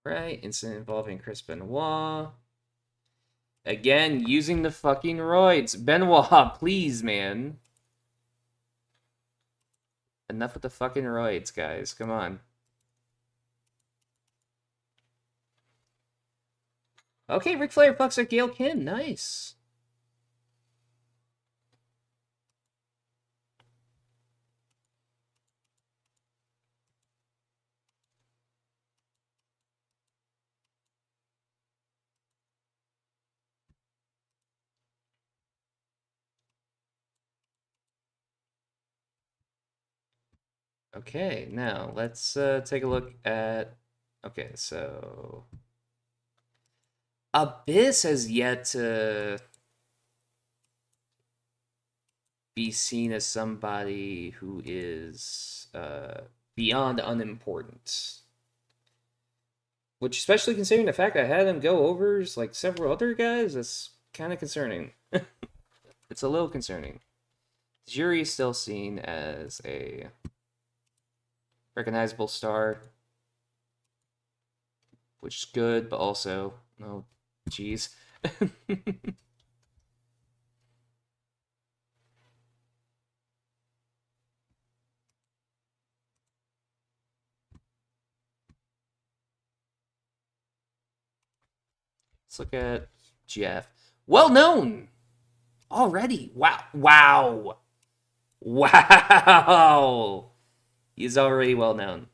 Right, incident involving Chris Benoit. Again, using the fucking roids. Benoit, please, man. Enough with the fucking roids, guys. Come on. Okay, Ric Flair fucks with Gail Kim. Nice. Okay, now let's take a look at. Okay, so Abyss has yet to be seen as somebody who is beyond unimportant. Which, especially considering the fact I had him go over like several other guys, that's kind of concerning. It's a little concerning. Jury is still seen as a recognizable star, which is good, but also, oh, jeez. Let's look at Jeff. Well known already. Wow. Wow. Wow. He's already well known.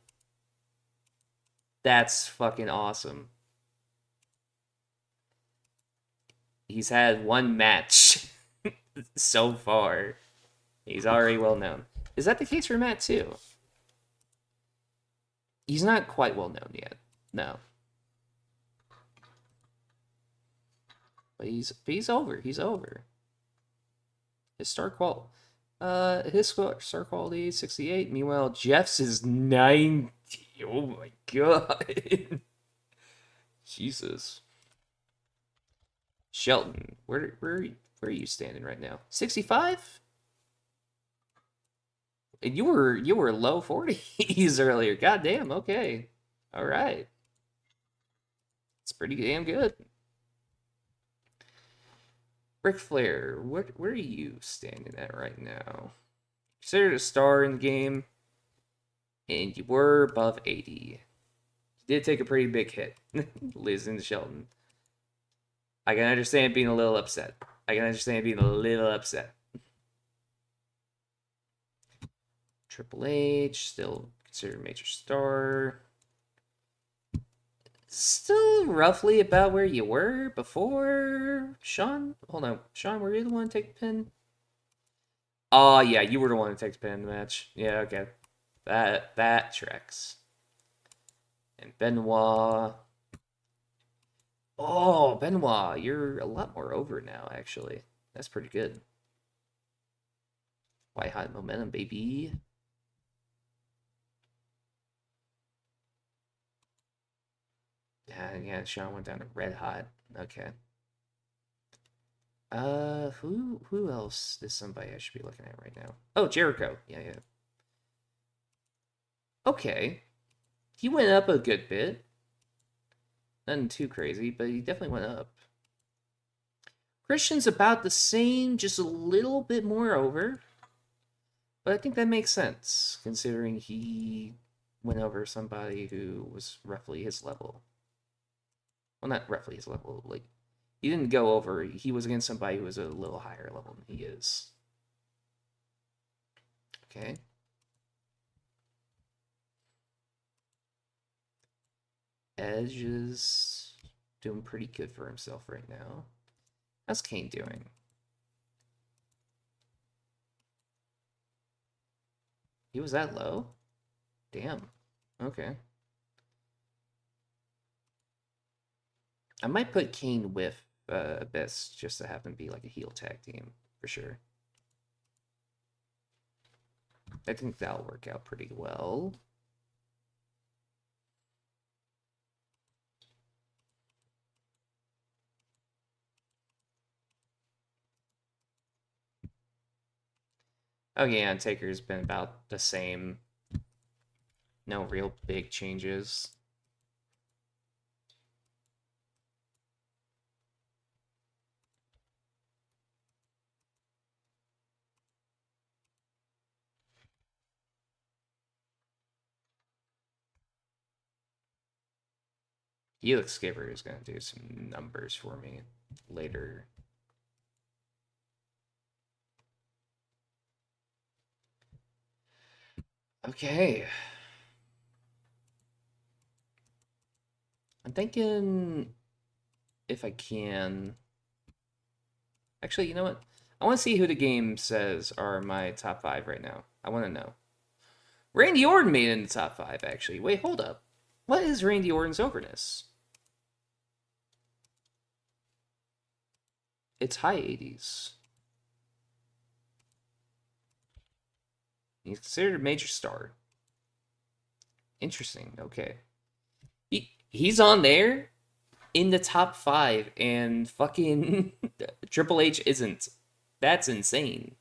That's fucking awesome. He's had one match so far. He's already well known. Is that the case for Matt too? He's not quite well known yet. No. But he's over. He's over. His star quality 68. Meanwhile, Jeff's is 90. Oh my god. Jesus. Shelton, where are you standing right now? 65? And you were low 40s earlier. God damn, okay. All right. It's pretty damn good. Ric Flair, where are you standing at right now? Considered a star in the game, and you were above 80. You did take a pretty big hit, losing to Shelton. I can understand being a little upset. Triple H, still considered major star. Still roughly about where you were before Sean. Hold on, Sean, were you the one to take the pin? Oh yeah, you were the one to take the pin in the match. Yeah, okay, that tracks. And Benoit. Oh, Benoit, you're a lot more over now. Actually, that's pretty good. White hot momentum, baby. Yeah, Sean went down to red hot. Okay. Who else is somebody I should be looking at right now? Oh, Jericho. Yeah. Okay. He went up a good bit. Nothing too crazy, but he definitely went up. Christian's about the same, just a little bit more over. But I think that makes sense, considering he went over somebody who was roughly his level. Well, not roughly his level, like, he didn't go over, he was against somebody who was a little higher level than he is. Okay. Edge is doing pretty good for himself right now. How's Kane doing? He was that low? Damn. Okay. I might put Kane with Abyss just to have them be like a heel tag team for sure. I think that'll work out pretty well. Oh yeah, and Taker's been about the same. No real big changes. Helix Skipper is going to do some numbers for me later. Okay. I'm thinking if I can. Actually, you know what? I want to see who the game says are my top 5 right now. I want to know. Randy Orton made it in the top 5, actually. Wait, hold up. What is Randy Orton's overness? It's high 80s. He's considered a major star. Interesting. Okay. He's on there in the top 5, and fucking Triple H isn't. That's insane.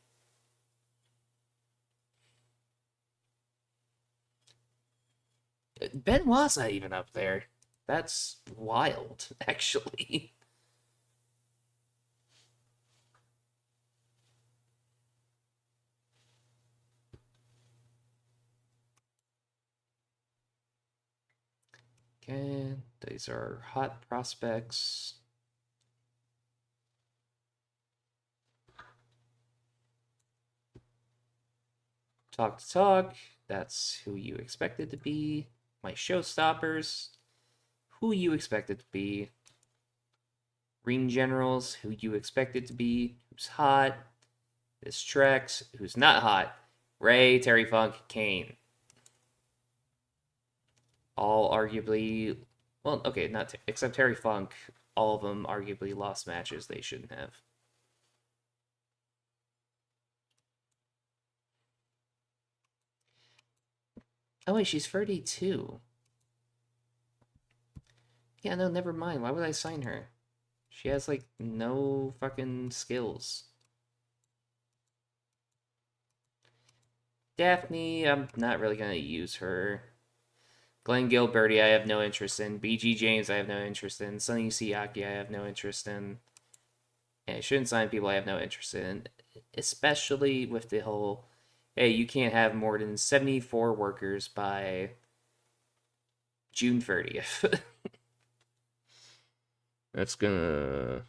Benoit's not even up there. That's wild, actually. Okay, these are hot prospects. Talk to talk. That's who you expect it to be. My showstoppers. Who you expect it to be. Ring generals. Who you expect it to be. Who's hot. This Trex. Who's not hot. Ray, Terry Funk, Kane. All arguably, well, okay, not except Terry Funk. All of them arguably lost matches they shouldn't have. Oh wait, she's 32. Yeah, no, never mind. Why would I sign her? She has like no fucking skills. Daphne, I'm not really gonna use her. Glenn Gilberty, I have no interest in. BG James, I have no interest in. Sonny Siaki, I have no interest in. And I shouldn't sign people I have no interest in, especially with the whole, hey, you can't have more than 74 workers by June 30th. That's gonna.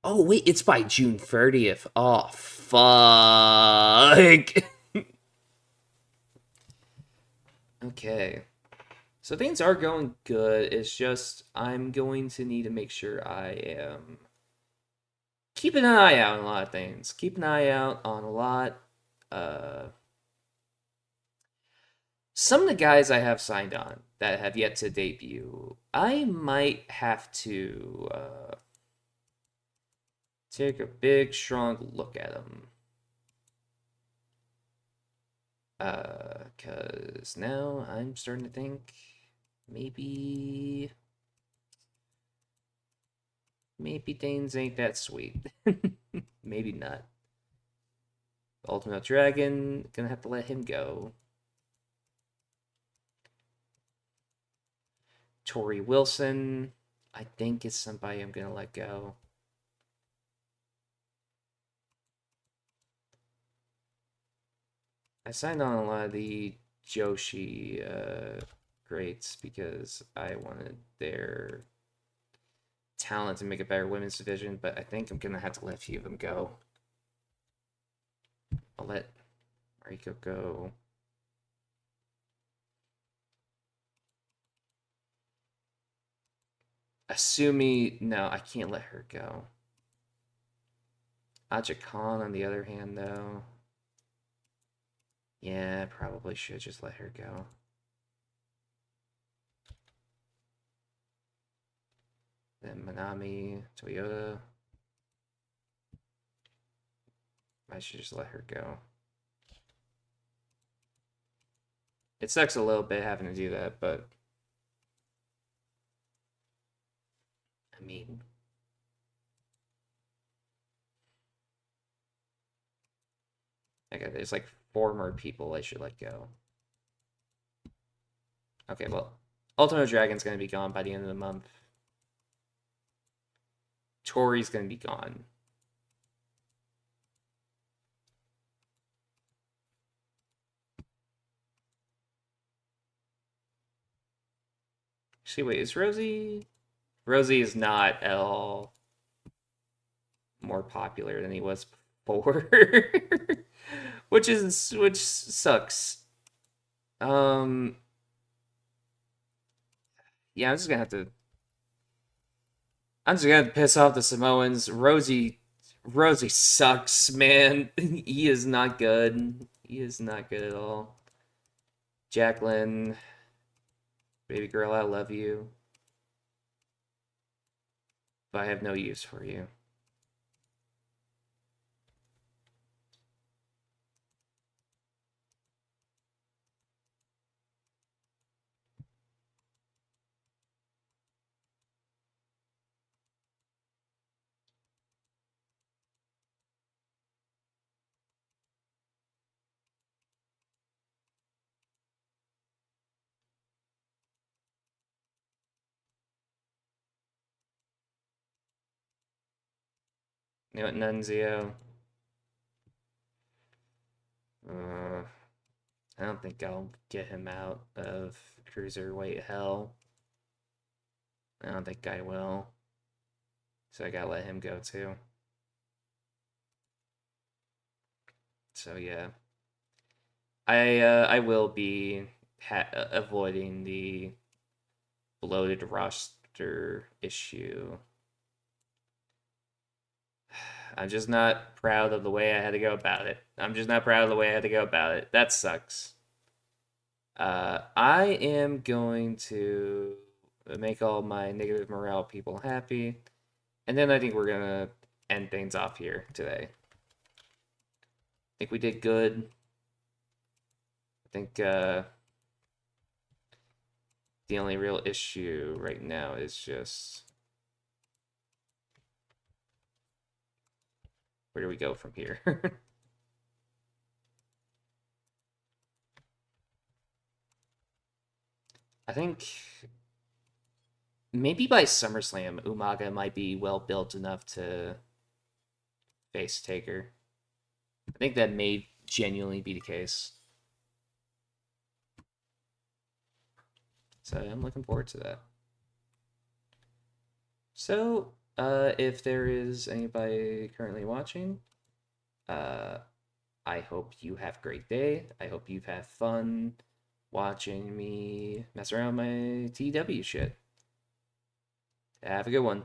Oh, wait, it's by June 30th. Oh, fuck. Okay. So things are going good. It's just I'm going to need to make sure I am keeping an eye out on a lot of things. Keep an eye out on a lot. Uh, some of the guys I have signed on that have yet to debut, I might have to take a big, strong look at them. Cause now I'm starting to think maybe things ain't that sweet. Maybe not. Ultimate Dragon, gonna have to let him go. Tori Wilson, I think is somebody I'm gonna let go. I signed on a lot of the Joshi greats because I wanted their talent to make a better women's division, but I think I'm gonna have to let a few of them go. I'll let Mariko go. Asumi, no, I can't let her go. Aja Khan, on the other hand, though, yeah, probably should just let her go. Then Manami, Toyota, I should just let her go. It sucks a little bit having to do that, but I mean, okay, there's like 4 more people I should let go. Okay, well, Ultimate Dragon's gonna be gone by the end of the month. Tori's gonna be gone. See, wait, is Rosie? Rosie is not at all more popular than he was before, which sucks. Yeah, I'm just gonna have to piss off the Samoans. Rosie sucks, man. He is not good. He is not good at all. Jacqueline, baby girl, I love you, but I have no use for you. You know what, Nunzio? Uh, I don't think I'll get him out of cruiserweight hell. I don't think I will. So I gotta let him go too. So yeah, I will be avoiding the bloated roster issue. I'm just not proud of the way I had to go about it. I'm just not proud of the way I had to go about it. That sucks. I am going to make all my negative morale people happy, and then I think we're gonna end things off here today. I think we did good. I think the only real issue right now is just where do we go from here? I think maybe by SummerSlam, Umaga might be well built enough to face Taker. I think that may genuinely be the case. So I'm looking forward to that. So If there is anybody currently watching, uh, I hope you have a great day. I hope you've had fun watching me mess around with my TW shit. Have a good one.